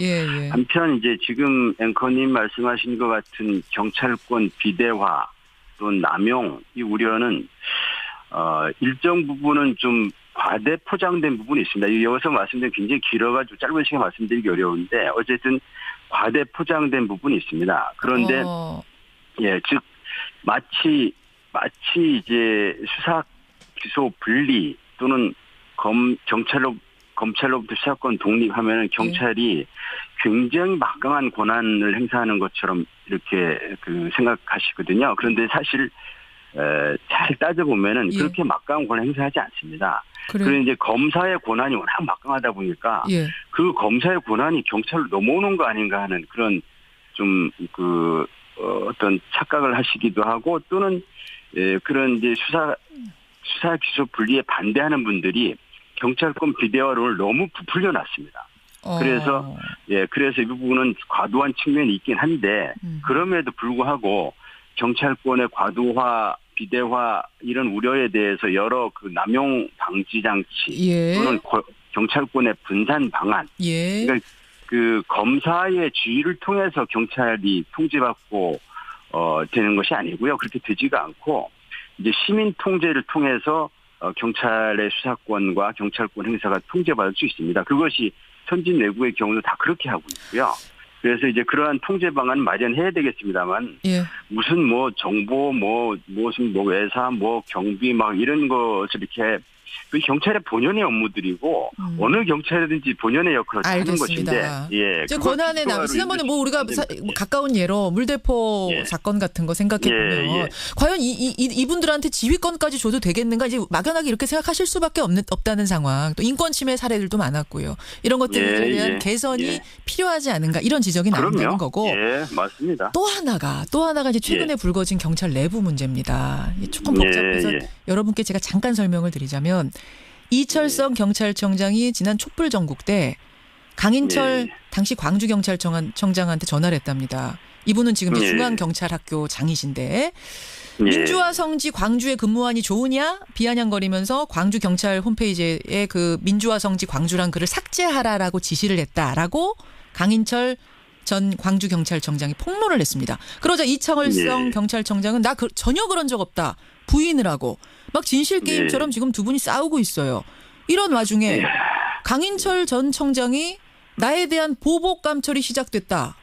[SPEAKER 9] 한편 이제 지금 앵커님 말씀하신 것 같은 경찰권 비대화 또는 남용 이 우려는 일정 부분은 좀 과대 포장된 부분이 있습니다. 여기서 말씀드리면 굉장히 길어가지고 짧은 시간에 말씀드리기 어려운데 어쨌든 과대 포장된 부분이 있습니다. 그런데 즉 마치 이제 수사 기소 분리 또는 검찰로부터 수사권 독립하면은 경찰이 굉장히 막강한 권한을 행사하는 것처럼 이렇게 생각하시거든요. 그런데 사실 잘 따져보면은 그렇게 막강한 권한을 행사하지 않습니다. 그리고 이제 검사의 권한이 워낙 막강하다 보니까 그 검사의 권한이 경찰로 넘어오는 거 아닌가 하는 그런 좀 어떤 착각을 하시기도 하고 또는 그런 이제 수사 기소 분리에 반대하는 분들이 경찰권 비대화론을 너무 부풀려 놨습니다. 그래서 이 부분은 과도한 측면이 있긴 한데 그럼에도 불구하고 경찰권의 과도화, 비대화 이런 우려에 대해서 여러 그 남용 방지 장치 또는 경찰권의 분산 방안, 그러니까 그 검사의 지휘를 통해서 경찰이 통제받고 되는 것이 아니고요. 그렇게 되지가 않고 이제 시민 통제를 통해서 경찰의 수사권과 경찰권 행사가 통제받을 수 있습니다. 그것이 선진 외국의 경우도 다 그렇게 하고 있고요. 그래서 이제 그러한 통제 방안을 마련해야 되겠습니다만 무슨 정보 무슨 외사 경비 이런 것을 이렇게 그 경찰의 본연의 업무들이고 어느 경찰이든지 본연의 역할을 하는 것인데
[SPEAKER 2] 권한의 남 지난번에 우리가 가까운 예로 물대포 사건 같은 거 생각해 보면 과연 이분들한테 지휘권까지 줘도 되겠는가 이제 막연하게 이렇게 생각하실 수밖에 없다는 상황. 또 인권 침해 사례들도 많았고요. 이런 것들에 대한 개선이 필요하지 않은가 이런 지적이 나온다는 거고.
[SPEAKER 9] 맞습니다.
[SPEAKER 2] 또 하나가 이제 최근에 불거진 경찰 내부 문제입니다. 조금 복잡해서 여러분께 제가 잠깐 설명을 드리자면 이철성 경찰청장이 지난 촛불 전국 때 강인철 당시 광주경찰청장한테 전화를 했답니다. 이분은 지금 중앙경찰학교 장이신데 민주화 성지 광주에 근무하니 좋으냐 비아냥거리면서 광주경찰 홈페이지에 그 민주화 성지 광주란 글을 삭제하라라고 지시를 했다라고 강인철 전 광주경찰청장이 폭로를 했습니다. 그러자 이철성 경찰청장은 나 전혀 그런 적 없다. 부인을 하고 막 진실 게임처럼 지금 두 분이 싸우고 있어요. 이런 와중에 강인철 전 청장이 나에 대한 보복 감찰이 시작됐다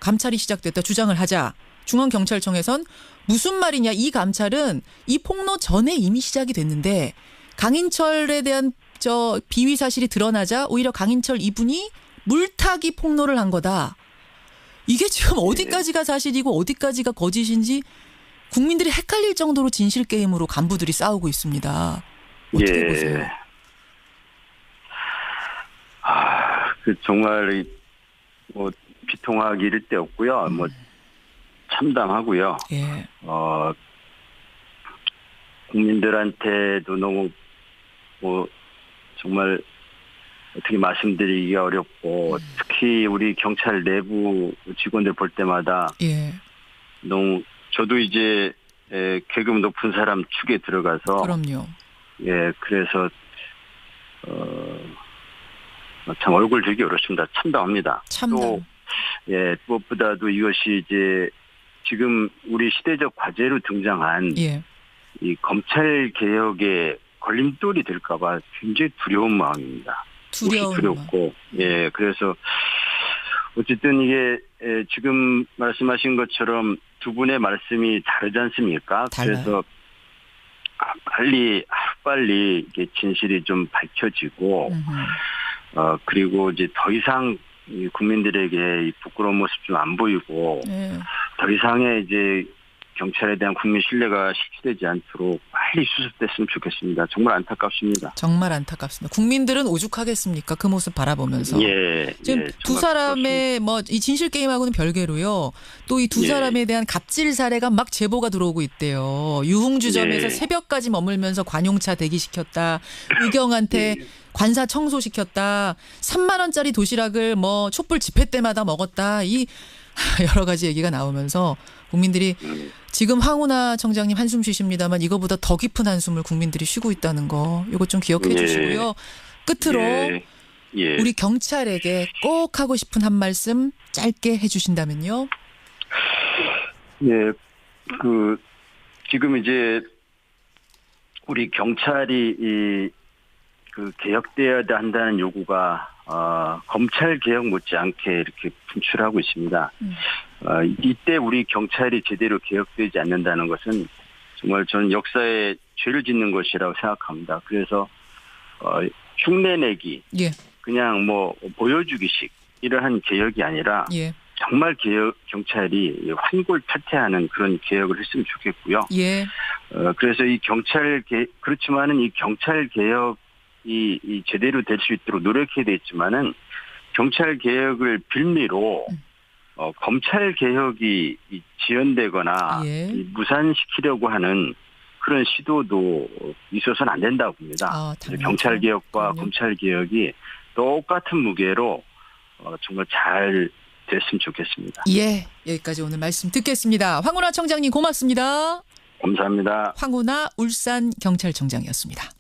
[SPEAKER 2] 주장을 하자 중앙경찰청에선 무슨 말이냐 이 감찰은 이 폭로 전에 이미 시작이 됐는데 강인철에 대한 비위 사실이 드러나자 오히려 강인철 이분이 물타기 폭로를 한 거다. 이게 지금 어디까지가 사실이고 어디까지가 거짓인지 국민들이 헷갈릴 정도로 진실 게임으로 간부들이 싸우고 있습니다. 어떻게 보세요?
[SPEAKER 9] 정말 비통하기 이를 데 없고요. 뭐 참담하고요.
[SPEAKER 2] 예.
[SPEAKER 9] 국민들한테도 너무 뭐 정말 어떻게 말씀드리기가 어렵고 특히 우리 경찰 내부 직원들 볼 때마다
[SPEAKER 2] 예.
[SPEAKER 9] 너무 저도 이제 계급 높은 사람 축에 들어가서
[SPEAKER 2] 그럼요.
[SPEAKER 9] 예, 그래서 참 얼굴 들기 어렵습니다. 참담합니다. 또 예, 무엇보다도 이것이 이제 지금 우리 시대적 과제로 등장한
[SPEAKER 2] 예.
[SPEAKER 9] 이 검찰 개혁의 걸림돌이 될까봐 굉장히 두려운 마음입니다. 두렵고 예, 그래서 어쨌든 이게 지금 말씀하신 것처럼 두 분의 말씀이 다르지 않습니까?
[SPEAKER 2] 달라요.
[SPEAKER 9] 그래서 빨리 이게 진실이 좀 밝혀지고 그리고 이제 더 이상 국민들에게 이 부끄러운 모습 좀 안 보이고 더 이상의 이제 경찰에 대한 국민 신뢰가 실추되지 않도록 빨리 수습됐으면 좋겠습니다. 정말 안타깝습니다.
[SPEAKER 2] 정말 안타깝습니다. 국민들은 오죽하겠습니까? 그 모습 바라보면서.
[SPEAKER 9] 예.
[SPEAKER 2] 지금 두 사람의 뭐 이 진실 게임하고는 별개로요. 또 이 두 사람에 대한 갑질 사례가 막 제보가 들어오고 있대요. 유흥주점에서 새벽까지 머물면서 관용차 대기시켰다. 의경한테 관사 청소시켰다. 3만 원짜리 도시락을 뭐 촛불 집회 때마다 먹었다. 이 여러 가지 얘기가 나오면서 국민들이 지금 황운하 청장님 한숨 쉬십니다만 이거보다 더 깊은 한숨을 국민들이 쉬고 있다는 거 이거 좀 기억해 주시고요. 끝으로 우리 경찰에게 꼭 하고 싶은 한 말씀 짧게 해 주신다면요.
[SPEAKER 9] 예, 지금 이제 우리 경찰이 그 개혁돼야 한다는 요구가 검찰 개혁 못지않게 이렇게 분출하고 있습니다. 이때 우리 경찰이 제대로 개혁되지 않는다는 것은 정말 저는 역사에 죄를 짓는 것이라고 생각합니다. 그래서 흉내내기, 그냥 뭐 보여주기식 이러한 개혁이 아니라 정말 경찰이 환골탈태하는 그런 개혁을 했으면 좋겠고요. 그래서 이 그렇지만은 이 경찰 개혁 이 제대로 될 수 있도록 노력해야 되겠지만은 경찰 개혁을 빌미로 검찰 개혁이 지연되거나 무산시키려고 하는 그런 시도도 있어서는 안 된다고 봅니다. 경찰 개혁과 검찰 개혁이 똑같은 무게로 정말 잘 됐으면 좋겠습니다.
[SPEAKER 2] 예, 여기까지 오늘 말씀 듣겠습니다. 황운하 청장님 고맙습니다.
[SPEAKER 9] 감사합니다.
[SPEAKER 2] 황운하 울산 경찰청장이었습니다.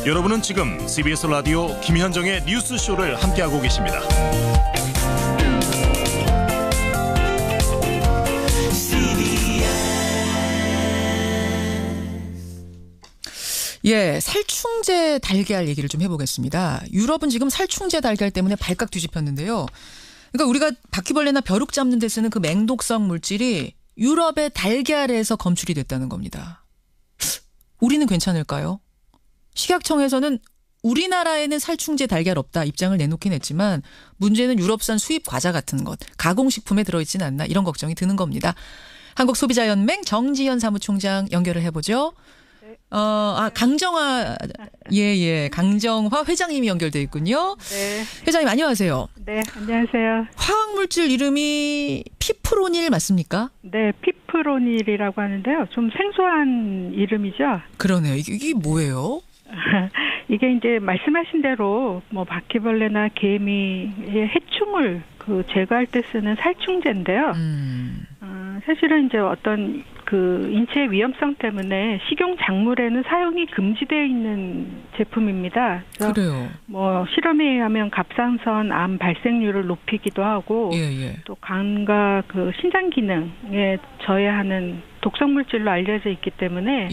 [SPEAKER 10] 여러분은 지금 CBS 라디오 김현정의 뉴스쇼를 함께하고 계십니다.
[SPEAKER 2] 예, 살충제 달걀 얘기를 좀 해보겠습니다. 유럽은 지금 살충제 달걀 때문에 발칵 뒤집혔는데요. 그러니까 우리가 바퀴벌레나 벼룩 잡는 데 쓰는 그 맹독성 물질이 유럽의 달걀에서 검출이 됐다는 겁니다. 우리는 괜찮을까요? 식약청에서는 우리나라에는 살충제 달걀 없다 입장을 내놓긴 했지만 문제는 유럽산 수입 과자 같은 것, 가공식품에 들어있지는 않나 이런 걱정이 드는 겁니다. 한국소비자연맹 정지현 사무총장 연결을 해보죠. 강정화, 강정화 회장님이 연결돼 있군요.
[SPEAKER 11] 네.
[SPEAKER 2] 회장님 안녕하세요.
[SPEAKER 11] 네, 안녕하세요.
[SPEAKER 2] 화학물질 이름이 피프로닐 맞습니까?
[SPEAKER 11] 네, 피프로닐이라고 하는데요. 좀 생소한 이름이죠.
[SPEAKER 2] 그러네요. 이게 뭐예요?
[SPEAKER 11] 이게 이제 말씀하신 대로 뭐 바퀴벌레나 개미의 해충을 제거할 때 쓰는 살충제인데요. 사실은 이제 어떤 인체 위험성 때문에 식용 작물에는 사용이 금지되어 있는 제품입니다.
[SPEAKER 2] 그래요.
[SPEAKER 11] 뭐 실험에 의하면 갑상선 암 발생률을 높이기도 하고 또 간과 신장 기능에 저해하는 독성 물질로 알려져 있기 때문에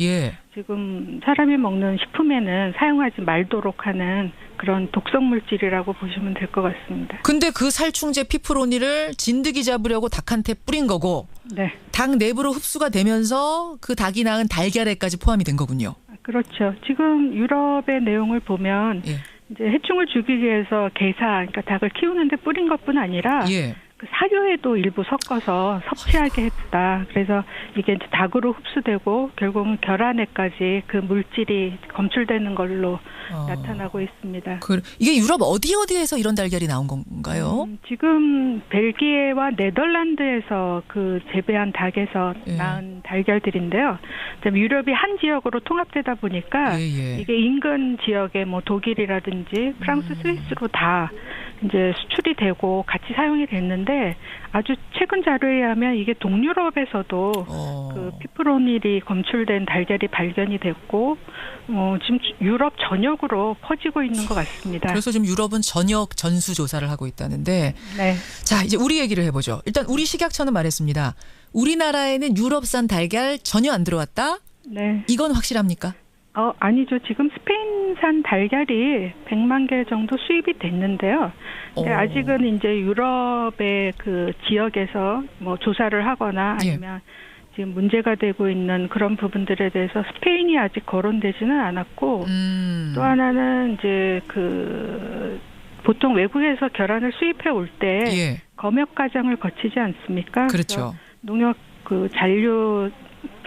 [SPEAKER 11] 지금 사람이 먹는 식품에는 사용하지 말도록 하는 그런 독성 물질이라고 보시면 될 것 같습니다.
[SPEAKER 2] 근데 그 살충제 피프로닐을 진드기 잡으려고 닭한테 뿌린 거고 닭 내부로 흡수가 되면서 그 닭이 낳은 달걀에까지 포함이 된 거군요.
[SPEAKER 11] 그렇죠. 지금 유럽의 내용을 보면 이제 해충을 죽이기 위해서 게사, 그러니까 닭을 키우는데 뿌린 것뿐 아니라 그 사료에도 일부 섞어서 섭취하게 했다. 그래서 이게 이제 닭으로 흡수되고 결국은 결안에까지 그 물질이 검출되는 걸로 나타나고 있습니다.
[SPEAKER 2] 이게 유럽 어디에서 이런 달걀이 나온 건가요?
[SPEAKER 11] 지금 벨기에와 네덜란드에서 그 재배한 닭에서 낳은 달걀들인데요. 유럽이 한 지역으로 통합되다 보니까 이게 인근 지역에 뭐 독일이라든지 프랑스, 스위스로 다 이제 수출이 되고 같이 사용이 됐는데 아주 최근 자료에 의하면 이게 동유럽에서도 그 피프로닐이 검출된 달걀이 발견이 됐고 지금 유럽 전역으로 퍼지고 있는 것 같습니다.
[SPEAKER 2] 그래서 지금 유럽은 전역 전수 조사를 하고 있다는데
[SPEAKER 11] 네.
[SPEAKER 2] 자 이제 우리 얘기를 해보죠. 일단 우리 식약처는 말했습니다. 우리나라에는 유럽산 달걀 전혀 안 들어왔다?
[SPEAKER 11] 네.
[SPEAKER 2] 이건 확실합니까?
[SPEAKER 11] 아니죠. 지금 스페인산 달걀이 100만 개 정도 수입이 됐는데요. 근데 아직은 이제 유럽의 그 지역에서 뭐 조사를 하거나 아니면 지금 문제가 되고 있는 그런 부분들에 대해서 스페인이 아직 거론되지는 않았고 또 하나는 이제 그 보통 외국에서 결안을 수입해 올 때 검역 과정을 거치지 않습니까?
[SPEAKER 2] 그렇죠.
[SPEAKER 11] 농협 그 잔류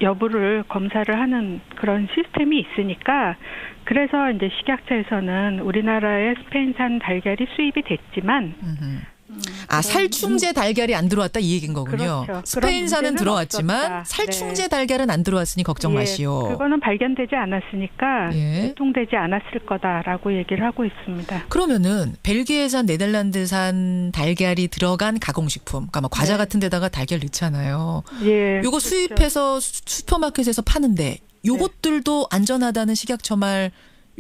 [SPEAKER 11] 여부를 검사를 하는 그런 시스템이 있으니까 그래서 이제 식약처에서는 우리나라의 스페인산 달걀이 수입이 됐지만
[SPEAKER 2] 살충제 달걀이 안 들어왔다 이 얘기인 거군요.
[SPEAKER 11] 그렇죠.
[SPEAKER 2] 스페인산은 들어왔지만 살충제 달걀은 안 들어왔으니 걱정 마시오.
[SPEAKER 11] 그거는 발견되지 않았으니까 유통되지 않았을 거다라고 얘기를 하고 있습니다.
[SPEAKER 2] 그러면은 벨기에산, 네덜란드산 달걀이 들어간 가공식품, 그러니까 막 과자 같은 데다가 달걀 넣잖아요. 요거
[SPEAKER 11] 그렇죠.
[SPEAKER 2] 수입해서 슈퍼마켓에서 파는데 요것들도 안전하다는 식약처 말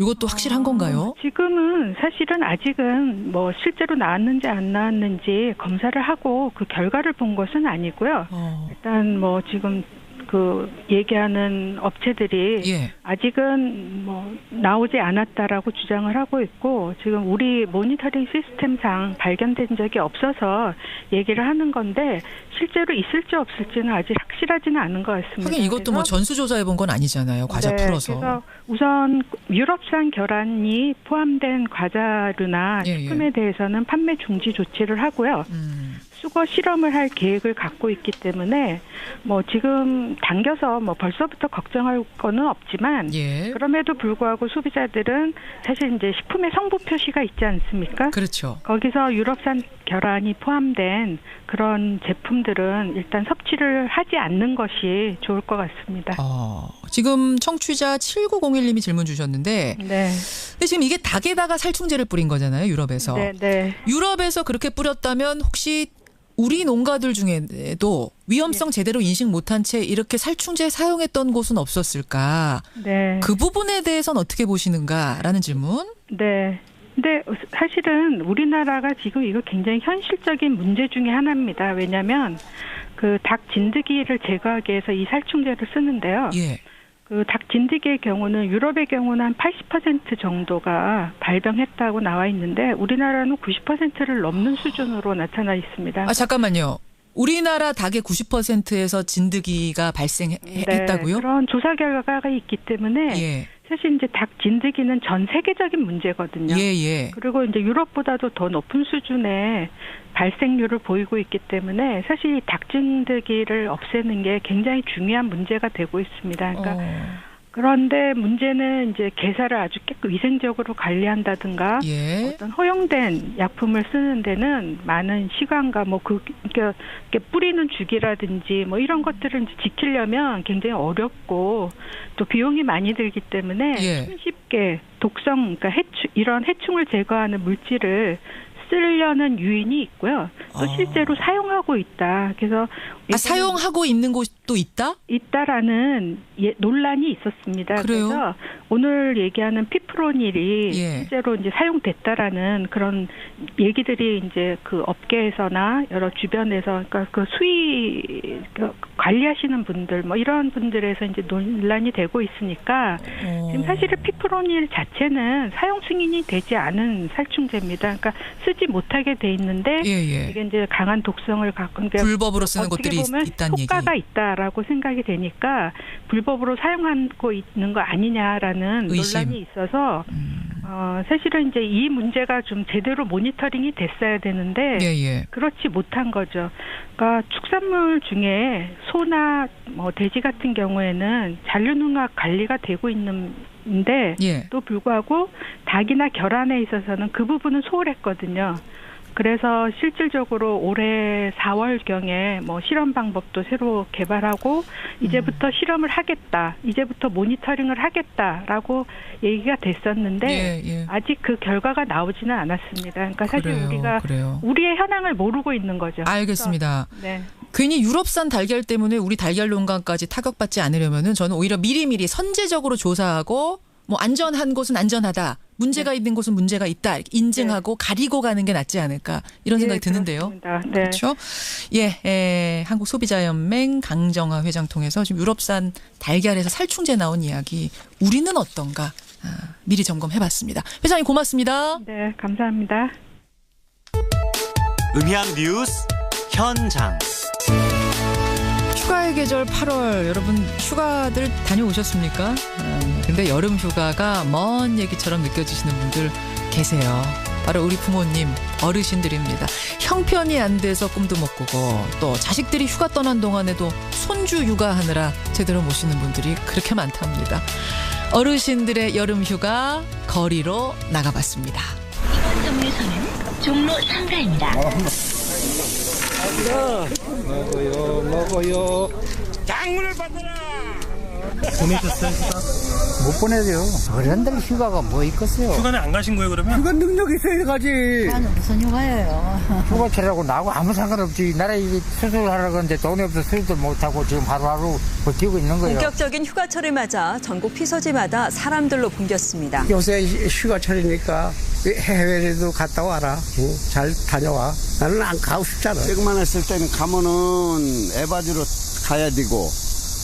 [SPEAKER 2] 이것도 확실한 건가요?
[SPEAKER 11] 지금은 사실은 아직은 뭐 실제로 나왔는지 안 나왔는지 검사를 하고 그 결과를 본 것은 아니고요. 일단 뭐 지금 그 얘기하는 업체들이 아직은 뭐 나오지 않았다라고 주장을 하고 있고 지금 우리 모니터링 시스템상 발견된 적이 없어서 얘기를 하는 건데 실제로 있을지 없을지는 아직 확실하지는 않은 것 같습니다.
[SPEAKER 2] 하긴 이것도 뭐 전수조사해 본 건 아니잖아요. 과자 풀어서.
[SPEAKER 11] 그래서 우선 유럽산 결안이 포함된 과자류나 식품에 대해서는 판매 중지 조치를 하고요. 수거 실험을 할 계획을 갖고 있기 때문에 뭐 지금 당겨서 뭐 벌써부터 걱정할 거는 없지만 그럼에도 불구하고 소비자들은 사실 이제 식품의 성분 표시가 있지 않습니까?
[SPEAKER 2] 그렇죠.
[SPEAKER 11] 거기서 유럽산 결안이 포함된 그런 제품들은 일단 섭취를 하지 않는 것이 좋을 것 같습니다.
[SPEAKER 2] 지금 청취자 7901님이 질문 주셨는데 근데 지금 이게 닭에다가 살충제를 뿌린 거잖아요. 유럽에서. 유럽에서 그렇게 뿌렸다면 혹시 우리 농가들 중에도 위험성 제대로 인식 못한 채 이렇게 살충제 사용했던 곳은 없었을까? 그 부분에 대해서는 어떻게 보시는가라는 질문?
[SPEAKER 11] 네. 근데 사실은 우리나라가 지금 이거 굉장히 현실적인 문제 중에 하나입니다. 왜냐하면 그 닭 진드기를 제거하기 위해서 이 살충제를 쓰는데요. 그 닭 진드기의 경우는 유럽의 경우는 한 80% 정도가 발병했다고 나와 있는데 우리나라는 90%를 넘는 수준으로 나타나 있습니다.
[SPEAKER 2] 잠깐만요. 우리나라 닭의 90%에서 진드기가 발생했다고요?
[SPEAKER 11] 그런 조사 결과가 있기 때문에 사실 이제 닭 진드기는 전 세계적인 문제거든요. 그리고 이제 유럽보다도 더 높은 수준의 발생률을 보이고 있기 때문에 사실 닭 진드기를 없애는 게 굉장히 중요한 문제가 되고 있습니다. 그러니까 그런데 문제는 이제 개사를 아주 위생적으로 관리한다든가 어떤 허용된 약품을 쓰는 데는 많은 시간과 뭐 그러니까 뿌리는 주기라든지 뭐 이런 것들을 이제 지키려면 굉장히 어렵고 또 비용이 많이 들기 때문에 손쉽게 독성, 그러니까 이런 해충을 제거하는 물질을 쓰려는 유인이 있고요. 또 실제로 사용하고 있다. 그래서
[SPEAKER 2] 사용하고 있는 곳도 있다?
[SPEAKER 11] 있다라는 논란이 있었습니다.
[SPEAKER 2] 그래요?
[SPEAKER 11] 그래서 오늘 얘기하는 피프로닐이 실제로 이제 사용됐다라는 그런 얘기들이 이제 그 업계에서나 여러 주변에서 그러니까 그 수의 관리하시는 분들 뭐 이런 분들에서 이제 논란이 되고 있으니까 지금 사실은 피프로닐 자체는 사용 승인이 되지 않은 살충제입니다. 그러니까 쓰지 못하게 돼 있는데 이게 이제 강한 독성을 갖고 그러니까
[SPEAKER 2] 불법으로 쓰는 곳들이 있다는 얘기.
[SPEAKER 11] 효과가 있다라고 생각이 되니까 불법으로 사용하고 있는 거 아니냐라는
[SPEAKER 2] 의심.
[SPEAKER 11] 논란이 있어서 사실은 이제 이 문제가 좀 제대로 모니터링이 됐어야 되는데 그렇지 못한 거죠. 그러니까 축산물 중에 소나 뭐 돼지 같은 경우에는 잔류농약 관리가 되고 있는데 또 불구하고 닭이나 결함에 있어서는 그 부분은 소홀했거든요. 그래서 실질적으로 올해 4월경에 뭐 실험 방법도 새로 개발하고 이제부터 실험을 하겠다, 이제부터 모니터링을 하겠다라고 얘기가 됐었는데 아직 그 결과가 나오지는 않았습니다. 그러니까 사실 우리가 우리의 현황을 모르고 있는 거죠.
[SPEAKER 2] 알겠습니다. 괜히 유럽산 달걀 때문에 우리 달걀 농가까지 타격받지 않으려면은 저는 오히려 미리미리 선제적으로 조사하고 뭐 안전한 곳은 안전하다. 문제가 있는 곳은 문제가 있다. 인증하고 가리고 가는 게 낫지 않을까 이런 생각이 드는데요. 그렇죠? 한국소비자연맹 강정하 회장 통해서 지금 유럽산 달걀에서 살충제 나온 이야기 우리는 어떤가 미리 점검해봤습니다. 회장님 고맙습니다.
[SPEAKER 11] 네, 감사합니다.
[SPEAKER 12] 음향 뉴스 현장.
[SPEAKER 2] 휴가의 계절 8월 여러분 휴가들 다녀오셨습니까? 근데 여름 휴가가 먼 얘기처럼 느껴지시는 분들 계세요. 바로 우리 부모님, 어르신들입니다. 형편이 안 돼서 꿈도 못 꾸고 또 자식들이 휴가 떠난 동안에도 손주 육아하느라 제대로 모시는 분들이 그렇게 많답니다. 어르신들의 여름 휴가 거리로 나가봤습니다.
[SPEAKER 13] 이번 정류소는 종로 3가입니다.
[SPEAKER 14] 먹어요. 장문을 받아라.
[SPEAKER 15] 보내셨어요, 휴가?
[SPEAKER 14] 못 보내요. 어른들 휴가가 뭐 있겠어요?
[SPEAKER 15] 휴가는 안 가신 거예요, 그러면?
[SPEAKER 14] 휴가 능력 있어야 가지.
[SPEAKER 16] 휴가는 무슨 휴가예요?
[SPEAKER 14] 휴가철하고 나하고 아무 상관없지. 나라에 수술하러 가는데 돈이 없어서 수술도 못하고 지금 하루하루 버티고 있는 거예요.
[SPEAKER 17] 본격적인 휴가철을 맞아 전국 피서지마다 사람들로 붐겼습니다.
[SPEAKER 14] 요새 휴가철이니까 해외에도 갔다 와라. 잘 다녀와. 나는 안 가고 싶잖아.
[SPEAKER 18] 조금만 했을 때는 가면은 에바지로 가야 되고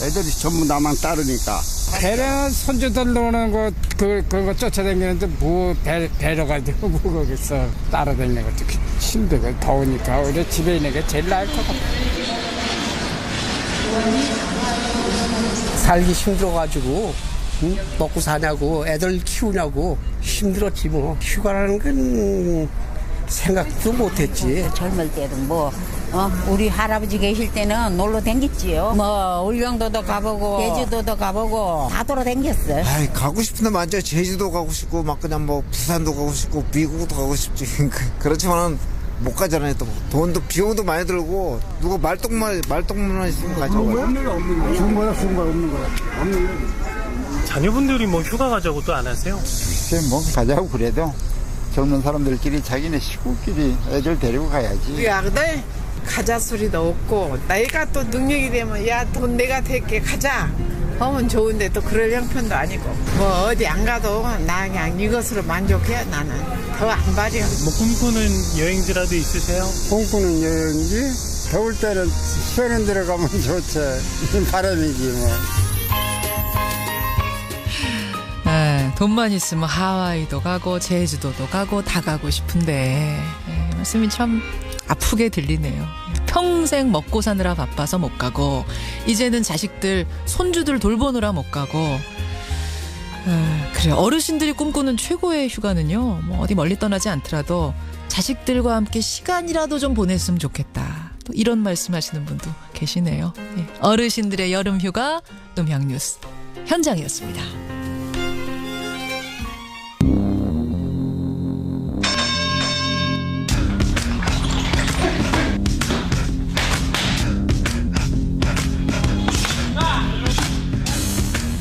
[SPEAKER 18] 애들이 전부 나만 따르니까.
[SPEAKER 14] 배는 손주들 노는 거 그거 쫓아다니는데 뭐 배려가 되고 뭐 거기서 따라다니는 것도 힘들고 더우니까 오히려 집에 있는 게 제일 나을 것 같아. 살기 힘들어가지고 먹고 사냐고 애들 키우냐고 힘들었지 뭐. 휴가라는 건 생각도 못했지.
[SPEAKER 16] 젊을 때는 우리 할아버지 계실 때는 놀러 댕겼지요. 울릉도도 가보고 제주도도 가보고 다 돌아댕겼어.
[SPEAKER 19] 아이, 가고 싶은 데 많죠. 제주도 가고 싶고 막 그냥 뭐 부산도 가고 싶고 미국도 가고 싶지. 그렇지만은 못 가잖아요. 또 돈도 비용도 많이 들고 누가 말똥만 있으면 가죠.
[SPEAKER 14] 없는 거 좋은 거야 없는 거야.
[SPEAKER 15] 자녀분들이 뭐 휴가 가자고 또 안 하세요?
[SPEAKER 20] 글쎄 뭐 가자고 그래도 젊은 사람들끼리 자기네 식구끼리 애들 데리고 가야지.
[SPEAKER 21] 우리 아들 가자 소리도 없고 나이가 또 능력이 되면 야 돈 내가 댈게 가자 하면 좋은데 또 그럴 형편도 아니고 뭐 어디 안 가도 나 그냥 이것으로 만족해. 나는 더 안 바려.
[SPEAKER 15] 뭐 꿈꾸는 여행지라도 있으세요?
[SPEAKER 20] 꿈꾸는 여행지? 더울 때는 시원한 데로 가면 좋지. 바람이지 뭐.
[SPEAKER 2] 돈만 있으면 하와이도 가고 제주도도 가고 다 가고 싶은데 말씀이 참 아프게 들리네요. 평생 먹고 사느라 바빠서 못 가고 이제는 자식들 손주들 돌보느라 못 가고 그래요. 어르신들이 꿈꾸는 최고의 휴가는요. 뭐 어디 멀리 떠나지 않더라도 자식들과 함께 시간이라도 좀 보냈으면 좋겠다. 또 이런 말씀하시는 분도 계시네요. 어르신들의 여름 휴가 음향뉴스 현장이었습니다.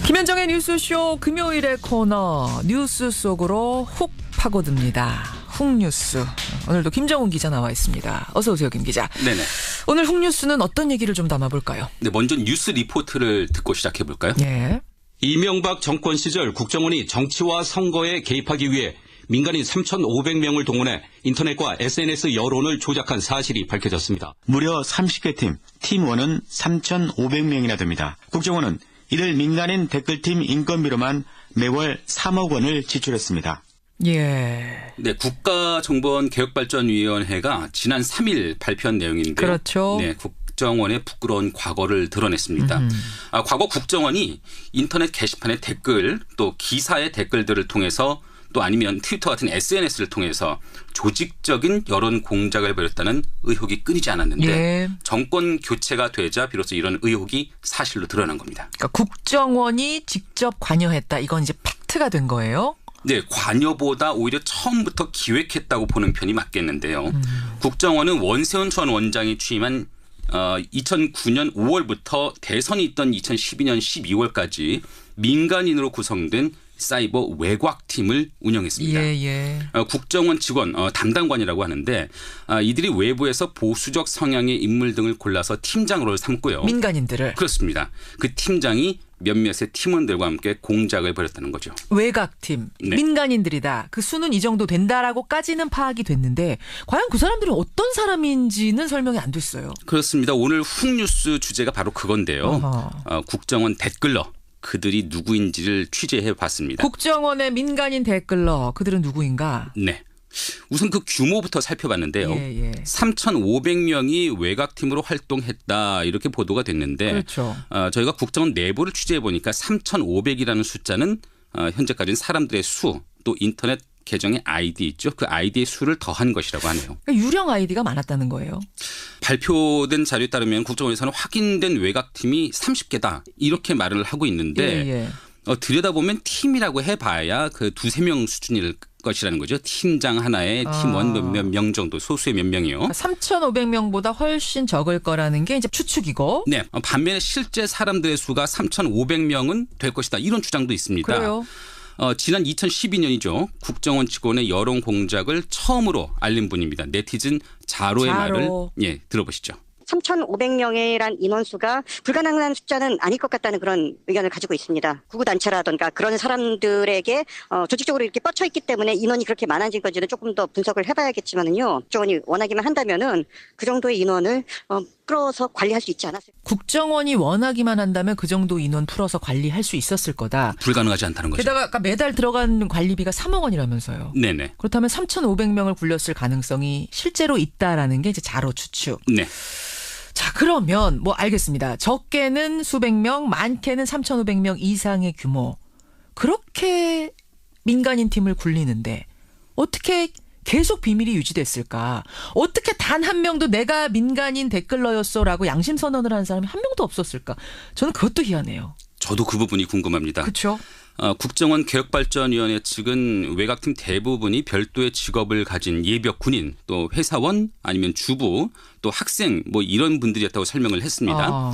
[SPEAKER 2] 김현정의 뉴스쇼 금요일의 코너 뉴스 속으로 훅 파고듭니다. 훅뉴스. 오늘도 김정훈 기자 나와 있습니다. 어서 오세요, 김 기자.
[SPEAKER 22] 네네.
[SPEAKER 2] 오늘 훅뉴스는 어떤 얘기를 좀 담아볼까요?
[SPEAKER 22] 네, 먼저 뉴스 리포트를 듣고 시작해볼까요?
[SPEAKER 2] 예.
[SPEAKER 22] 이명박 정권 시절 국정원이 정치와 선거에 개입하기 위해 민간인 3,500명을 동원해 인터넷과 SNS 여론을 조작한 사실이 밝혀졌습니다.
[SPEAKER 23] 무려 30개 팀, 팀원은 3,500명이나 됩니다. 국정원은 이들 민간인 댓글팀 인건비로만 매월 3억 원을 지출했습니다.
[SPEAKER 2] 예.
[SPEAKER 22] 네, 국가정보원개혁발전위원회가 지난 3일 발표한 내용인데요.
[SPEAKER 2] 그렇죠.
[SPEAKER 22] 네, 국정원의 부끄러운 과거를 드러냈습니다. 과거 국정원이 인터넷 게시판의 댓글 또 기사의 댓글들을 통해서 또 아니면 트위터 같은 SNS를 통해서 조직적인 여론 공작을 벌였다는 의혹이 끊이지 않았는데
[SPEAKER 2] 예.
[SPEAKER 22] 정권 교체가 되자 비로소 이런 의혹이 사실로 드러난 겁니다.
[SPEAKER 2] 그러니까 국정원이 직접 관여했다. 이건 이제 팩트가 된 거예요?
[SPEAKER 22] 네, 관여보다 오히려 처음부터 기획했다고 보는 편이 맞겠는데요. 국정원은 원세훈 전 원장이 취임한 2009년 5월부터 대선이 있던 2012년 12월까지 민간인으로 구성된 사이버 외곽팀을 운영했습니다. 국정원 직원 담당관이라고 하는데 이들이 외부에서 보수적 성향의 인물 등을 골라서 팀장으로 삼고요.
[SPEAKER 2] 민간인들을.
[SPEAKER 22] 그렇습니다. 그 팀장이 몇몇의 팀원들과 함께 공작을 벌였다는 거죠.
[SPEAKER 2] 외곽팀,
[SPEAKER 22] 네.
[SPEAKER 2] 민간인들이다. 그 수는 이 정도 된다라고까지는 파악이 됐는데 과연 그 사람들이 어떤 사람인지는 설명이 안 됐어요.
[SPEAKER 22] 그렇습니다. 오늘 훅뉴스 주제가 바로 그건데요. 국정원 댓글러. 그들이 누구인지를 취재해 봤습니다.
[SPEAKER 2] 국정원의 민간인 댓글러. 그들은 누구인가?
[SPEAKER 22] 네. 우선 그 규모부터 살펴봤는데요. 3,500명이 외곽팀으로 활동했다 이렇게 보도가 됐는데
[SPEAKER 2] 그렇죠.
[SPEAKER 22] 저희가 국정원 내부를 취재해 보니까 3,500이라는 숫자는 현재까지는 사람들의 수 또 인터넷 계정의 아이디 있죠. 그 아이디의 수를 더한 것이라고 하네요.
[SPEAKER 2] 그러니까 유령 아이디가 많았다는 거예요.
[SPEAKER 22] 발표된 자료에 따르면 국정원에서는 확인된 외곽팀이 30개다 이렇게 말을 하고 있는데 들여다보면 팀이라고 해봐야 그 2-3명 수준일 것이라는 거죠. 팀장 하나에 팀원 몇 명 정도 소수의 몇 명이요.
[SPEAKER 2] 3,500명보다 훨씬 적을 거라는 게 이제 추측이고.
[SPEAKER 22] 네. 반면에 실제 사람들의 수가 3,500명은 될 것이다. 이런 주장도 있습니다.
[SPEAKER 2] 그래요.
[SPEAKER 22] 지난 2012년이죠. 국정원 직원의 여론 공작을 처음으로 알린 분입니다. 네티즌 자로의 말을 들어보시죠.
[SPEAKER 3] 3,500명이란 인원수가 불가능한 숫자는 아닐 것 같다는 그런 의견을 가지고 있습니다. 구구단체라든가 그런 사람들에게 조직적으로 이렇게 뻗쳐 있기 때문에 인원이 그렇게 많아진 건지는 조금 더 분석을 해봐야겠지만은요. 국정원이 원하기만 한다면은 그 정도의 인원을 풀어서 관리할 수 있지 않았을까.
[SPEAKER 2] 국정원이 원하기만 한다면 그 정도 인원 풀어서 관리할 수 있었을 거다.
[SPEAKER 22] 불가능하지 않다는 거죠.
[SPEAKER 2] 게다가 아까 매달 들어간 관리비가 3억 원이라면서요.
[SPEAKER 22] 네네.
[SPEAKER 2] 그렇다면 3,500명을 굴렸을 가능성이 실제로 있다라는 게 이제 자로 추측.
[SPEAKER 22] 네.
[SPEAKER 2] 자, 그러면 뭐 알겠습니다. 적게는 수백 명, 많게는 3,500명 이상의 규모. 그렇게 민간인 팀을 굴리는데 어떻게 계속 비밀이 유지됐을까? 어떻게 단 한 명도 내가 민간인 댓글러였어라고 양심 선언을 하는 사람이 한 명도 없었을까? 저는 그것도 희한해요.
[SPEAKER 22] 저도 그 부분이 궁금합니다.
[SPEAKER 2] 그렇죠.
[SPEAKER 22] 국정원 개혁발전위원회 측은 외곽팀 대부분이 별도의 직업을 가진 예비역 군인 또 회사원 아니면 주부 또 학생 뭐 이런 분들이었다고 설명을 했습니다.